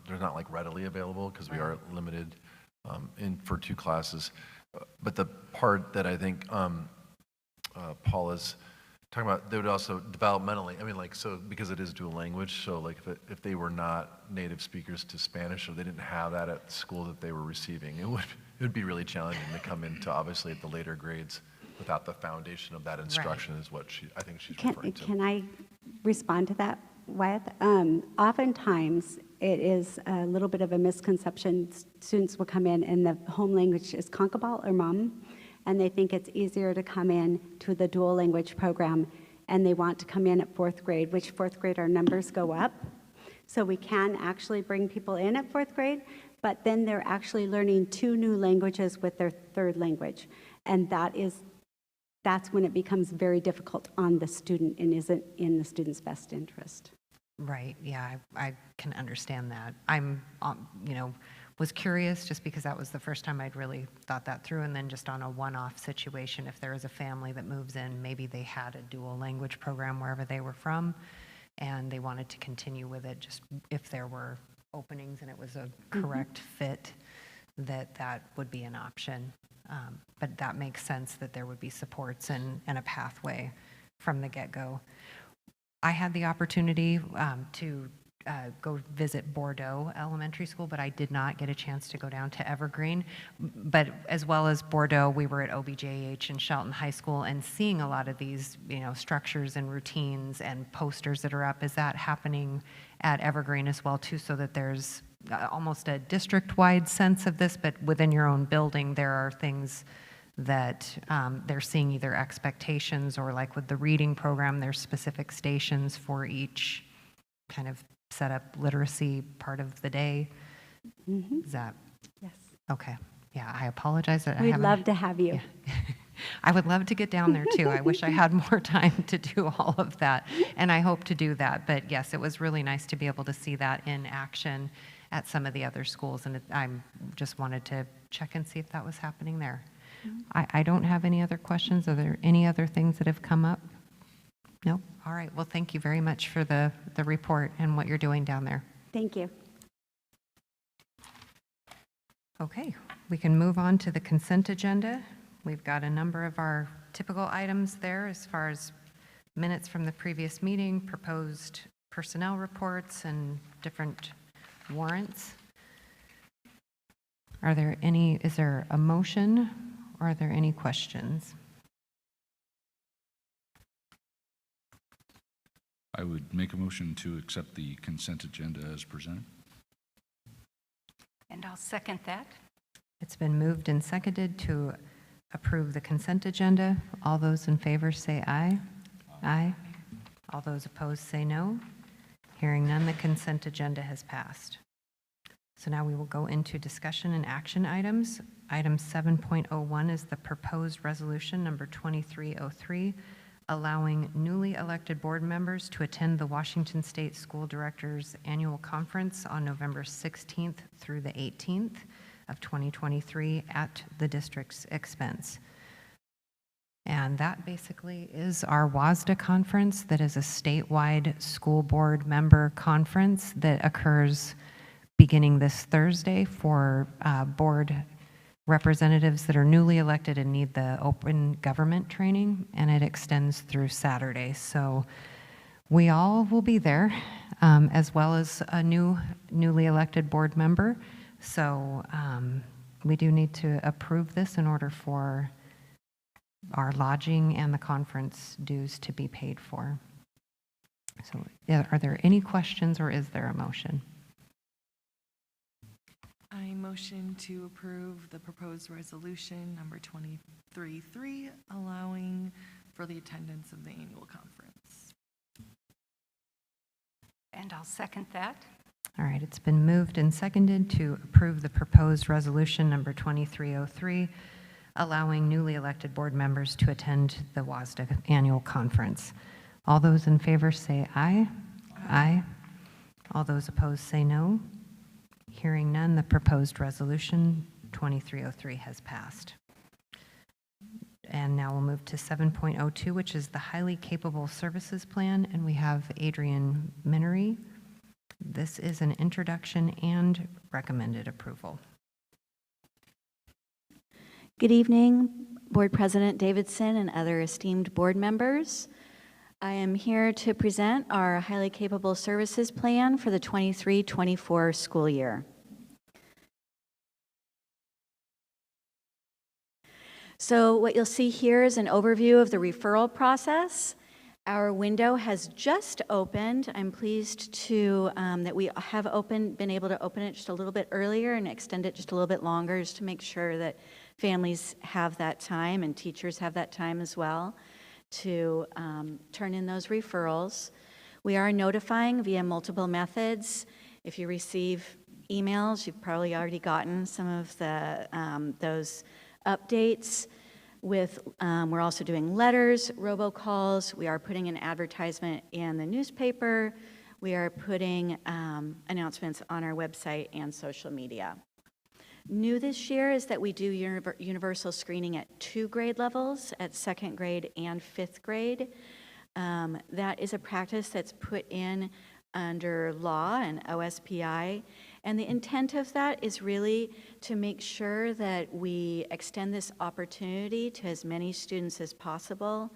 They're not like readily available because we are limited for 2 classes. But the part that I think Paul is talking about, they would also developmentally, I mean, like, so because it is dual language, so like if they were not native speakers to Spanish or they didn't have that at the school that they were receiving, it would be really challenging to come into, obviously, at the later grades without the foundation of that instruction is what I think she's referring to. Can I respond to that, Wyatt? Oftentimes, it is a little bit of a misconception. Students will come in and the home language is Kankapal or Mom, and they think it's easier to come in to the dual language program, and they want to come in at 4th grade, which 4th grade our numbers go up. So we can actually bring people in at 4th grade, but then they're actually learning 2 new languages with their 3rd language. And that's when it becomes very difficult on the student and isn't in the student's best interest. Right, yeah, I can understand that. I'm, was curious just because that was the first time I'd really thought that through, and then just on a one-off situation, if there is a family that moves in, maybe they had a dual language program wherever they were from, and they wanted to continue with it, just if there were openings and it was a correct fit, that would be an option. But that makes sense that there would be supports and a pathway from the get-go. I had the opportunity to go visit Bordeaux Elementary School, but I did not get a chance to go down to Evergreen. But as well as Bordeaux, we were at OBJH and Shelton High School and seeing a lot of these, structures and routines and posters that are up. Is that happening at Evergreen as well too, so that there's almost a district-wide sense of this, but within your own building, there are things that they're seeing either expectations or like with the reading program, there's specific stations for each kind of set up literacy part of the day. Is that? Yes. Okay. Yeah, I apologize that We'd love to have you. Yeah. I would love to get down there too. I wish I had more time to do all of that, and I hope to do that. But yes, it was really nice to be able to see that in action at some of the other schools, and I just wanted to check and see if that was happening there. I don't have any other questions. Are there any other things that have come up? No? All right. Well, thank you very much for the report and what you're doing down there. Thank you. Okay. We can move on to the consent agenda. We've got a number of our typical items there as far as minutes from the previous meeting, proposed personnel reports, and different warrants. Is there a motion? Or are there any questions? I would make a motion to accept the consent agenda as presented. And I'll second that. It's been moved and seconded to approve the consent agenda. All those in favor say aye. Aye. All those opposed say no. Hearing none, the consent agenda has passed. So now we will go into discussion and action items. Item 7.01 is the proposed resolution number 2303, allowing newly elected board members to attend the Washington State School Directors Annual Conference on November 16th through the 18th of 2023 at the district's expense. And that basically is our WASDA conference, that is a statewide school board member conference that occurs beginning this Thursday for board representatives that are newly elected and need the open government training, and it extends through Saturday. So we all will be there, as well as a newly elected board member. So we do need to approve this in order for our lodging and the conference dues to be paid for. So yeah, are there any questions or is there a motion? I motion to approve the proposed resolution number 23-3, allowing for the attendance of the annual conference. And I'll second that. All right, it's been moved and seconded to approve the proposed resolution number 2303, allowing newly elected board members to attend the WASDA annual conference. All those in favor say aye. Aye. All those opposed say no. Hearing none, the proposed resolution 2303 has passed. And now we'll move to 7.02, which is the Highly Capable Services Plan, and we have Adrian Minery. This is an introduction and recommended approval. Good evening, Board President Davidson and other esteemed board members. I am here to present our Highly Capable Services Plan for the 23-24 school year. So what you'll see here is an overview of the referral process. Our window has just opened. I'm pleased to that we have been able to open it just a little bit earlier and extend it just a little bit longer, just to make sure that families have that time and teachers have that time as well to turn in those referrals. We are notifying via multiple methods. If you receive emails, you've probably already gotten some of the those updates. We're also doing letters, robocalls. We are putting an advertisement in the newspaper. We are putting announcements on our website and social media. New this year is that we do universal screening at 2 grade levels, at 2nd grade and 5th grade. That is a practice that's put in under law and OSPI. And the intent of that is really to make sure that we extend this opportunity to as many students as possible,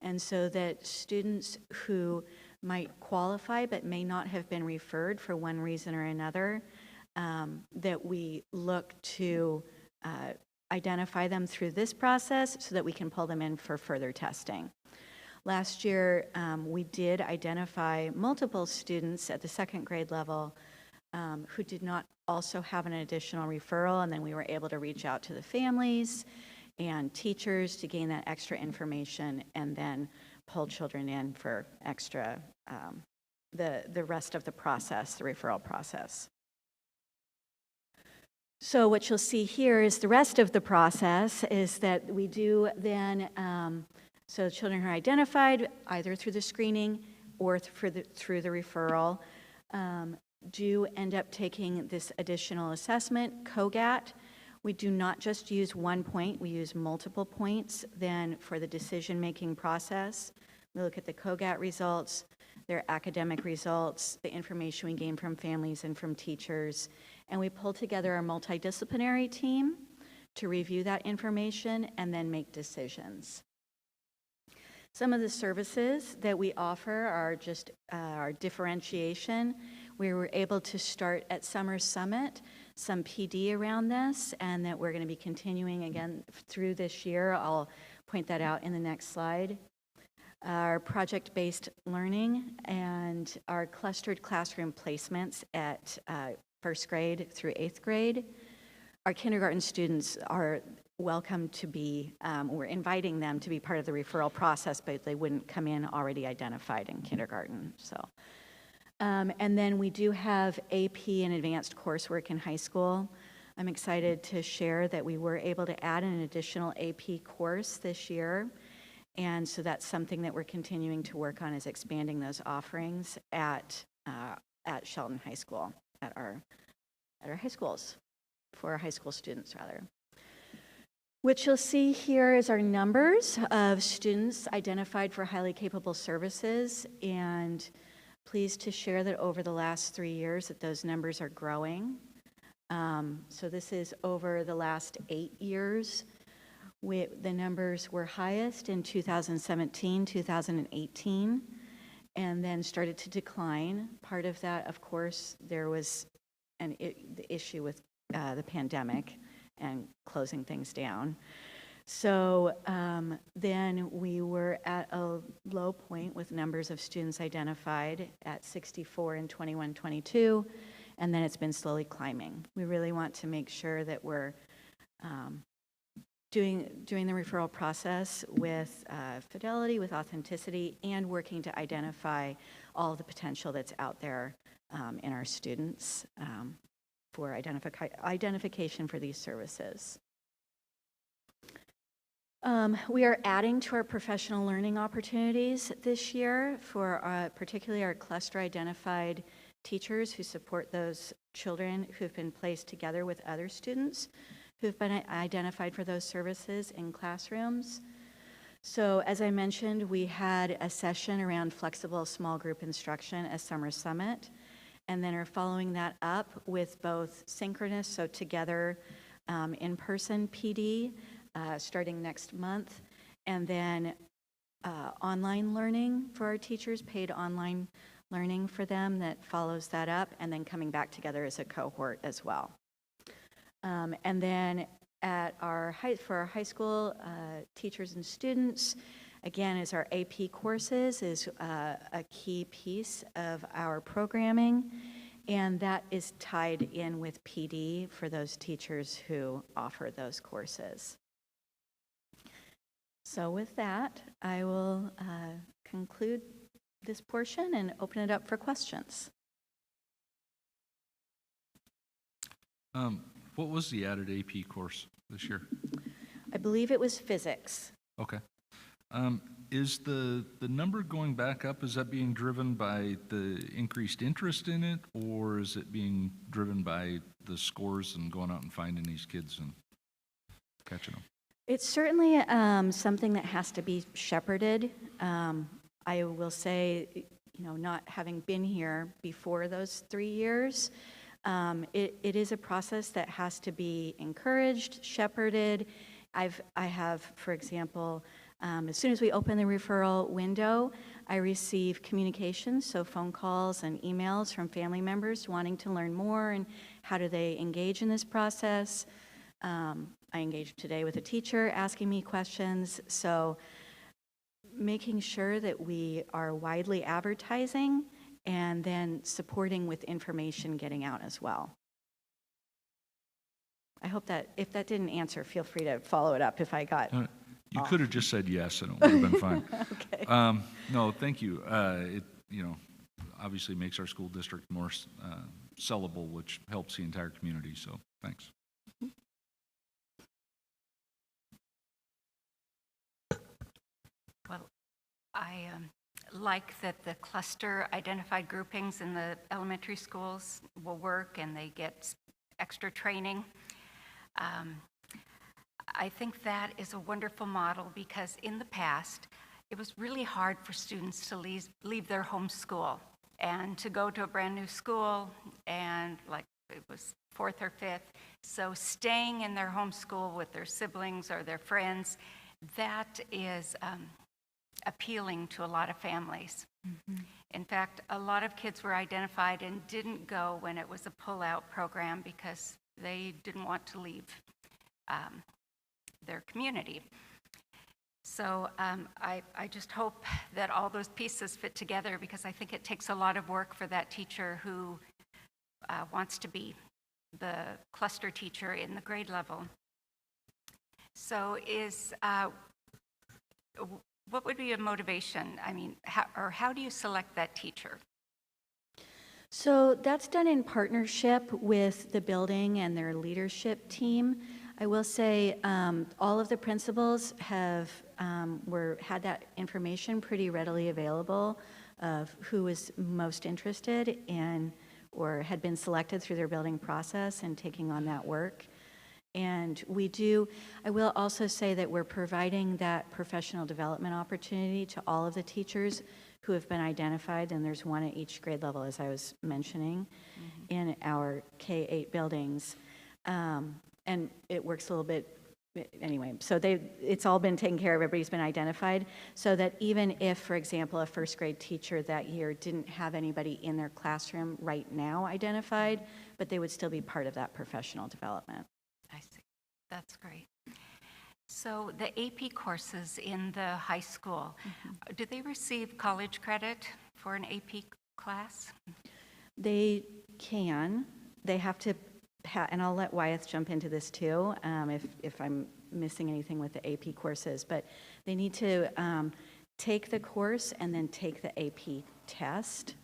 and so that students who might qualify but may not have been referred for one reason or another, that we look to identify them through this process so that we can pull them in for further testing. Last year, we did identify multiple students at the 2nd grade level who did not also have an additional referral, and then we were able to reach out to the families and teachers to gain that extra information and then pull children in for extra, the rest of the process, the referral process. So what you'll see here is the rest of the process is that we do then, so children who are identified either through the screening or through the referral do end up taking this additional assessment, COGAT. We do not just use 1 point, we use multiple points then for the decision-making process. We look at the COGAT results, their academic results, the information we gain from families and from teachers, and we pull together a multidisciplinary team to review that information and then make decisions. Some of the services that we offer are just our differentiation. We were able to start at Summer Summit some PD around this, and that we're going to be continuing again through this year. I'll point that out in the next slide. Our project-based learning and our clustered classroom placements at 1st grade through 8th grade. Our kindergarten students are welcome to be, we're inviting them to be part of the referral process, but they wouldn't come in already identified in kindergarten. So, and then we do have AP and advanced coursework in high school. I'm excited to share that we were able to add an additional AP course this year. And so that's something that we're continuing to work on, is expanding those offerings at Shelton High School, at our high schools, for our high school students rather. What you'll see here is our numbers of students identified for highly capable services, and pleased to share that over the last 3 years that those numbers are growing. So this is over the last 8 years. The numbers were highest in 2017, 2018, and then started to decline. Part of that, of course, there was the issue with the pandemic and closing things down. So then we were at a low point with numbers of students identified at 64 in 21-22, and then it's been slowly climbing. We really want to make sure that we're doing the referral process with fidelity, with authenticity, and working to identify all the potential that's out there in our students for identification for these services. We are adding to our professional learning opportunities this year for particularly our cluster identified teachers who support those children who've been placed together with other students who've been identified for those services in classrooms. So as I mentioned, we had a session around flexible small group instruction as Summer Summit, and then are following that up with both synchronous, so together in-person PD, starting next month, and then online learning for our teachers, paid online learning for them that follows that up, and then coming back together as a cohort as well. And then at for our high school teachers and students, again, is our AP courses is a key piece of our programming, and that is tied in with PD for those teachers who offer those courses. So with that, I will conclude this portion and open it up for questions. What was the added AP course this year? I believe it was physics. Okay. Is the number going back up, is that being driven by the increased interest in it, or is it being driven by the scores and going out and finding these kids and catching them? It's certainly something that has to be shepherded. I will say, you know, not having been here before those 3 years, it is a process that has to be encouraged, shepherded. I have, for example, as soon as we open the referral window, I receive communications, so phone calls and emails from family members wanting to learn more and how do they engage in this process. I engaged today with a teacher asking me questions, so making sure that we are widely advertising and then supporting with information getting out as well. I hope that, if that didn't answer, feel free to follow it up if I got You off. could have just said yes and it would have been fine. Okay. No, thank you. It, you know, obviously makes our school district more sellable, which helps the entire community, so thanks. Well, I like that the cluster identified groupings in the elementary schools will work and they get extra training. I think that is a wonderful model because in the past, it was really hard for students to leave their home school and to go to a brand new school, and like it was 4th or 5th. So staying in their home school with their siblings or their friends, that is appealing to a lot of families. Mm-hmm. In fact, a lot of kids were identified and didn't go when it was a pull-out program because they didn't want to leave their community. So I just hope that all those pieces fit together because I think it takes a lot of work for that teacher who wants to be the cluster teacher in the grade level. So what would be a motivation? I mean, how do you select that teacher? So that's done in partnership with the building and their leadership team. I will say all of the principals had that information pretty readily available of who was most interested in or had been selected through their building process and taking on that work. And I will also say that we're providing that professional development opportunity to all of the teachers who have been identified, and there's one at each grade level, as I was mentioning, in our K-8 buildings. And it works a little bit, anyway, so it's all been taken care of, everybody's been identified, so that even if, for example, a first grade teacher that year didn't have anybody in their classroom right now identified, but they would still be part of that professional development. I see. That's great. So the AP courses in the high school, do they receive college credit for an AP class? They can. They have to, and I'll let Wyeth jump into this too, if I'm missing anything with the AP courses, but they need to take the course and then take the AP test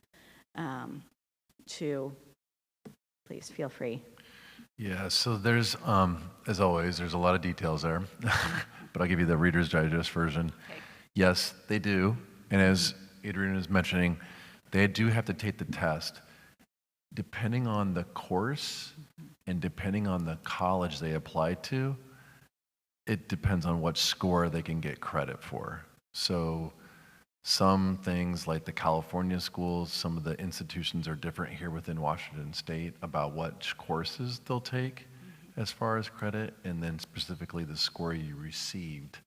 please feel free. Yeah, so there's, as always, there's a lot of details there, but I'll give you the Reader's Digest version. Okay. Yes, they do, and as Adrian is mentioning, they do have to take the test. Depending on the course and depending on the college they apply to, it depends on what score they can get credit for. So some things like the California schools, some of the institutions are different here within Washington State about what courses they'll take as far as credit, and then specifically the score you received,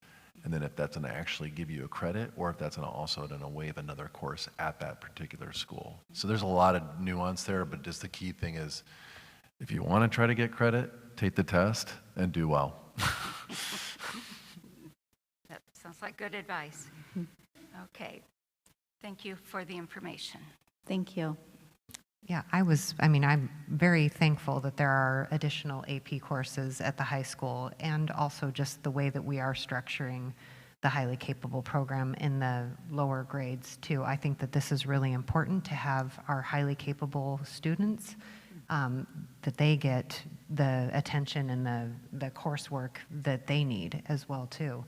and then if that's going to actually give you a credit or if that's going to also going to waive another course at that particular school. So there's a lot of nuance there, but just the key thing is if you want to try to get credit, take the test and do well. That sounds like good advice. Okay. Thank you for the information. Thank you. Yeah, I'm very thankful that there are additional AP courses at the high school, and also just the way that we are structuring the highly capable program in the lower grades too. I think that this is really important to have our highly capable students, that they get the attention and the coursework that they need as well too.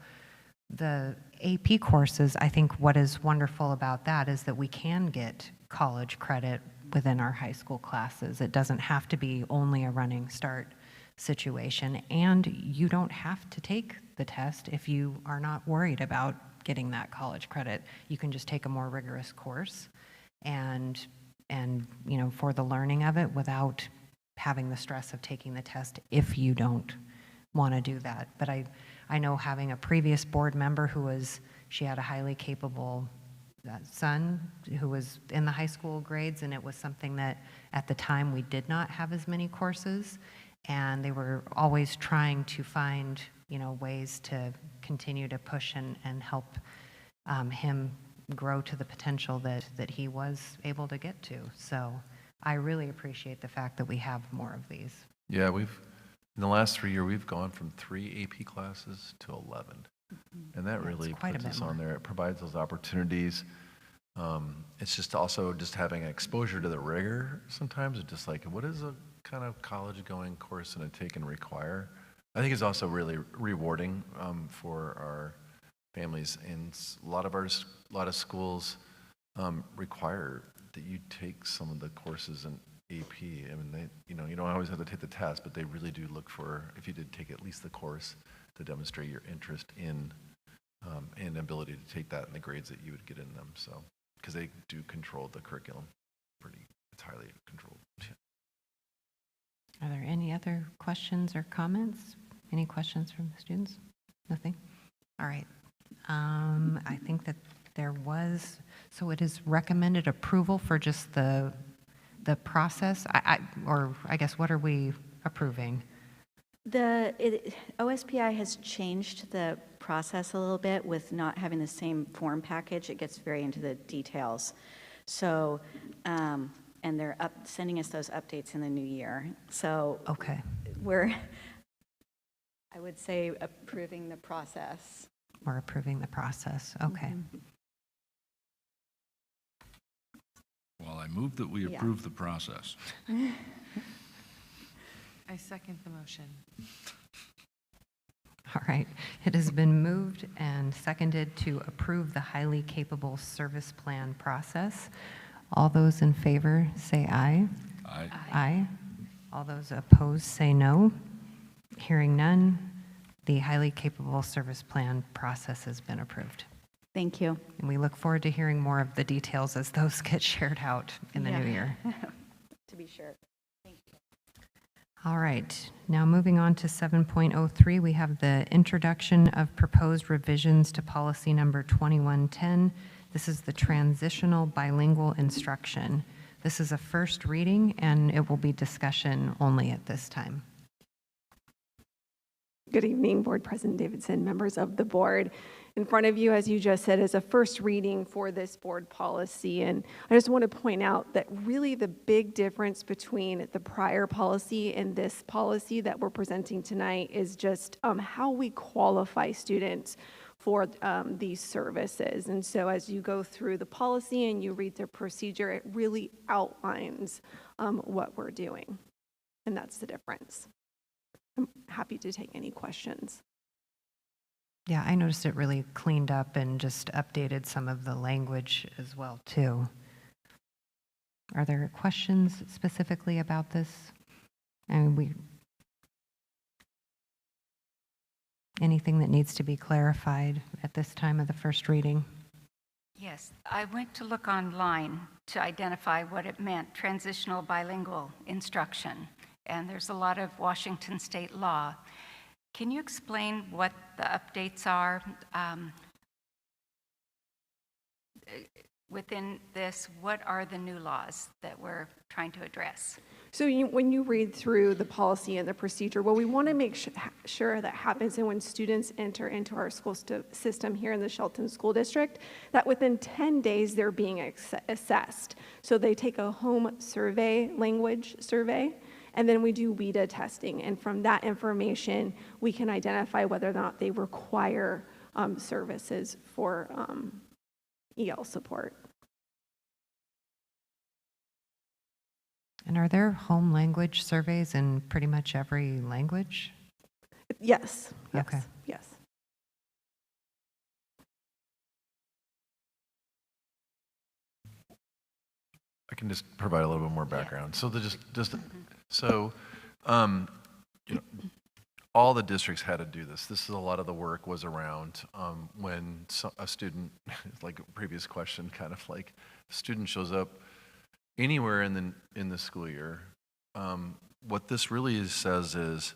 The AP courses, I think what is wonderful about that is that we can get college credit within our high school classes. It doesn't have to be only a running start situation, and you don't have to take the test if you are not worried about getting that college credit. You can just take a more rigorous course and for the learning of it without having the stress of taking the test if you don't want to do that. But I know, having a previous board member she had a highly capable son who was in the high school grades, and it was something that at the time we did not have as many courses, and they were always trying to find ways to continue to push and help him grow to the potential that he was able to get to. So I really appreciate the fact that we have more of these. Yeah, in the last 3 years, we've gone from 3 AP classes to 11. And that really puts us on there. It provides those opportunities. It's just also just having exposure to the rigor sometimes. It's just like, what is a kind of college-going course going to take and require? I think it's also really rewarding for our families. And a lot of schools require that you take some of the courses in AP. I mean, you don't always have to take the test, but they really do look for, if you did take at least the course, to demonstrate your interest in and ability to take that and the grades that you would get in them. So, because they do control the curriculum, it's highly controlled. Are there any other questions or comments? Any questions from the students? Nothing? All right. I think that there was, so it is recommended approval for just the process, or I guess, what are we approving? OSPI has changed the process a little bit with not having the same form package. It gets very into the details. So, and they're sending us those updates in the new year. So okay, I would say approving the process. We're approving the process. Okay. Mm-hmm. Well, I move that we approve the process. I second the motion. All right. It has been moved and seconded to approve the highly capable service plan process. All those in favor say aye. Aye. Aye. All those opposed say no. Hearing none, the highly capable service plan process has been approved. Thank you. And we look forward to hearing more of the details as those get shared out in the new year. To be sure. Thank you. All right. Now moving on to 7.03, we have the introduction of proposed revisions to policy number 2110. This is the transitional bilingual instruction. This is a first reading, and it will be discussion only at this time. Good evening, Board President Davidson, members of the board. In front of you, as you just said, is a first reading for this board policy. And I just want to point out that really the big difference between the prior policy and this policy that we're presenting tonight is just how we qualify students for these services. And so as you go through the policy and you read the procedure, it really outlines what we're doing. And that's the difference. I'm happy to take any questions. Yeah, I noticed it really cleaned up and just updated some of the language as well, too. Are there questions specifically about this? I mean, anything that needs to be clarified at this time of the first reading? Yes, I went to look online to identify what it meant, transitional bilingual instruction, and there's a lot of Washington state law. Can you explain what the updates are within this? What are the new laws that we're trying to address? So when you read through the policy and the procedure, what we want to make sure that happens and when students enter into our school system here in the Shelton School District, that within 10 days they're being assessed. So they take a home survey, language survey, and then we do WIDA testing. And from that information, we can identify whether or not they require services for EL support. And are there home language surveys in pretty much every language? Yes. Okay. Yes. I can just provide a little bit more background. So you know, all the districts had to do this. This is a lot of the work was around when a student, like a previous question, kind of like a student shows up anywhere in the school year. What this really says is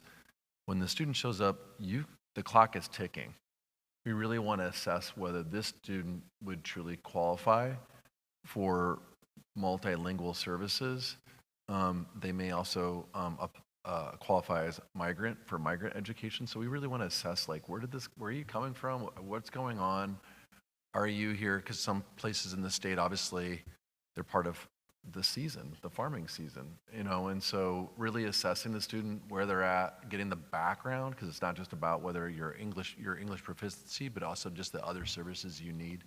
when the student shows up, the clock is ticking. We really want to assess whether this student would truly qualify for multilingual services. They may also qualify as migrant for migrant education. So we really want to assess, like, where are you coming from? What's going on? Are you here? Because some places in the state, obviously, they're part of the season, the farming season, and so really assessing the student, where they're at, getting the background, because it's not just about whether your English proficiency, but also just the other services you need.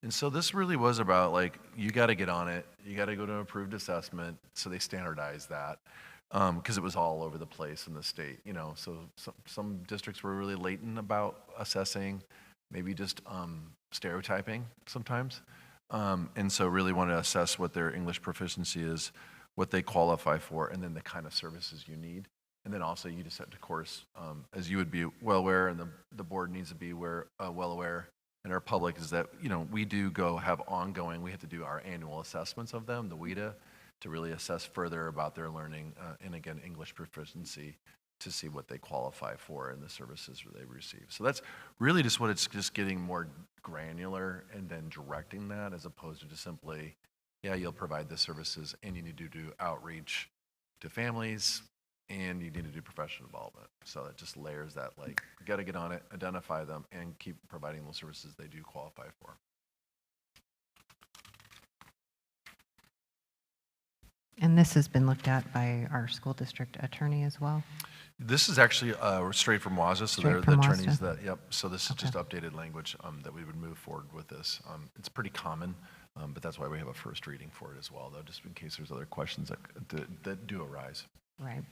And so this really was about, like, you got to get on it. You got to go to an approved assessment. So they standardized that because it was all over the place in the state. So some districts were really latent about assessing, maybe just stereotyping sometimes. And so really want to assess what their English proficiency is, what they qualify for, and then the kind of services you need. And then also you just have to, of course, as you would be well aware, and the board needs to be well aware, and our public is that, we do have ongoing, we have to do our annual assessments of them, the WIDA, to really assess further about their learning, and again, English proficiency, to see what they qualify for and the services they receive. So that's really just what it's just getting more granular and then directing that, as opposed to just simply, you'll provide the services and you need to do outreach to families and you need to do professional involvement. So it just layers that, like, you got to get on it, identify them, and keep providing those services they do qualify for. And this has been looked at by our school district attorney as well? This is actually straight from WASA, so they're the attorneys that, so this is just updated language that we would move forward with this. It's pretty common, but that's why we have a first reading for it as well, though, just in case there's other questions that do arise. Right.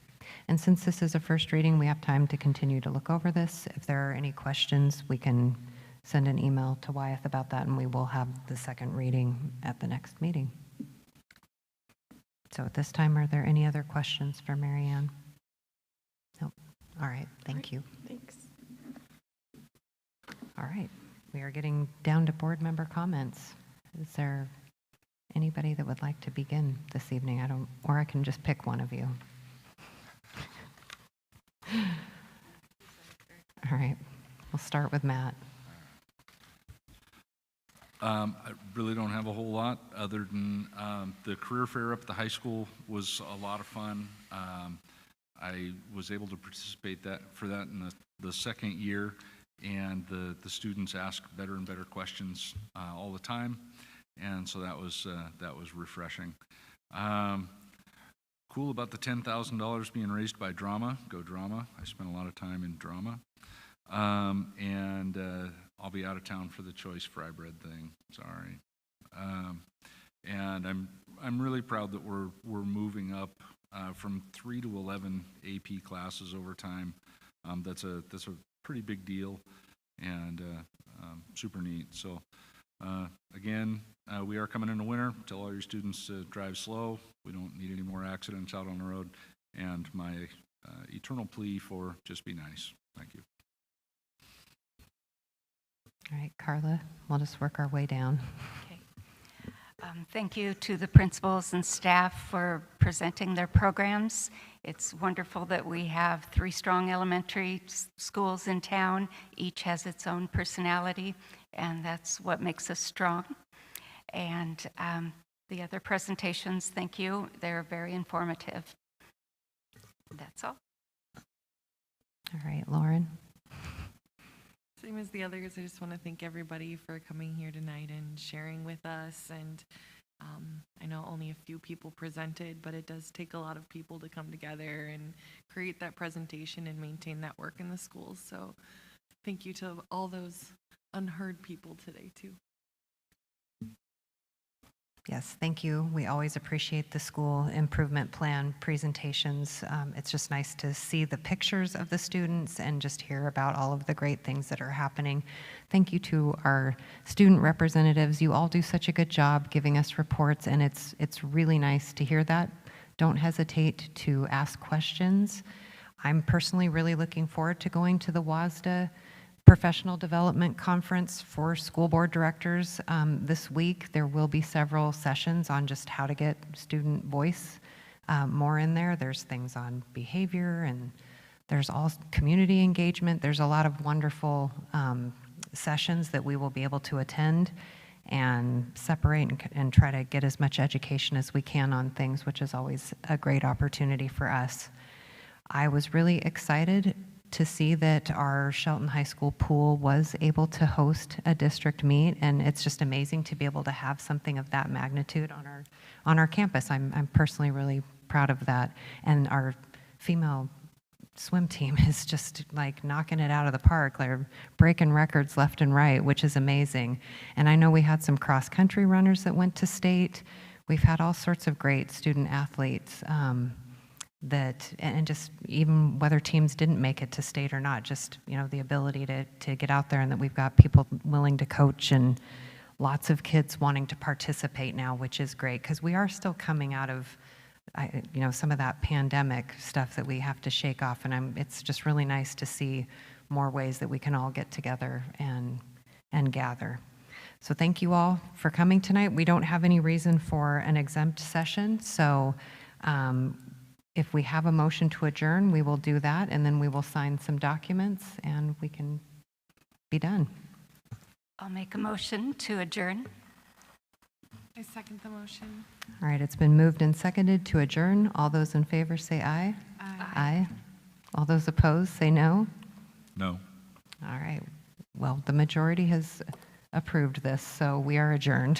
And since this is a first reading, we have time to continue to look over this. If there are any questions, we can send an email to Wyeth about that, and we will have the second reading at the next meeting. So at this time, are there any other questions for Mary Ann? Nope. All right. Thank you. Thanks. All right. We are getting down to board member comments. Is there anybody that would like to begin this evening? Or I can just pick one of you. All right. We'll start with Matt. I really don't have a whole lot other than the career fair up at the high school was a lot of fun. I was able to participate for that in the the second year, and the students ask better and better questions all the time, and so that was refreshing. Cool about the $10,000 being raised by drama. Go drama. I spent a lot of time in drama. And I'll be out of town for the choice fry bread thing. Sorry. And I'm really proud that we're moving up from 3 to 11 AP classes over time. That's a pretty big deal, and super neat. So again, we are coming into winter. Tell all your students to drive slow. We don't need any more accidents out on the road. And my eternal plea for just be nice. Thank you. All right, Carla, we'll just work our way down. Okay. Thank you to the principals and staff for presenting their programs. It's wonderful that we have 3 strong elementary schools in town. Each has its own personality, and that's what makes us strong. And the other presentations, thank you. They're very informative. That's all. All right, Lauren. Same as the others, I just want to thank everybody for coming here tonight and sharing with us. And I know only a few people presented, but it does take a lot of people to come together and create that presentation and maintain that work in the schools. So thank you to all those unheard people today, too. Yes, thank you. We always appreciate the school improvement plan presentations. It's just nice to see the pictures of the students and just hear about all of the great things that are happening. Thank you to our student representatives. You all do such a good job giving us reports, and it's really nice to hear that. Don't hesitate to ask questions. I'm personally really looking forward to going to the WASDA Professional Development Conference for school board directors this week. There will be several sessions on just how to get student voice more in there. There's things on behavior, and there's all community engagement. There's a lot of wonderful sessions that we will be able to attend and separate and try to get as much education as we can on things, which is always a great opportunity for us. I was really excited to see that our Shelton High School pool was able to host a district meet, and it's just amazing to be able to have something of that magnitude on our campus. I'm personally really proud of that, and our female swim team is just like knocking it out of the park. They're breaking records left and right, which is amazing. And I know we had some cross-country runners that went to state. We've had all sorts of great student athletes and just even whether teams didn't make it to state or not, just, you know, the ability to get out there, and that we've got people willing to coach and lots of kids wanting to participate now, which is great, because we are still coming out of, you know, some of that pandemic stuff that we have to shake off, and it's just really nice to see more ways that we can all get together and gather. So thank you all for coming tonight. We don't have any reason for an exempt session, so if we have a motion to adjourn, we will do that, and then we will sign some documents, and we can be done. I'll make a motion to adjourn. I second the motion. All right, it's been moved and seconded to adjourn. All those in favor say aye. Aye. Aye. All those opposed say no. No. All right. Well, the majority has approved this, so we are adjourned.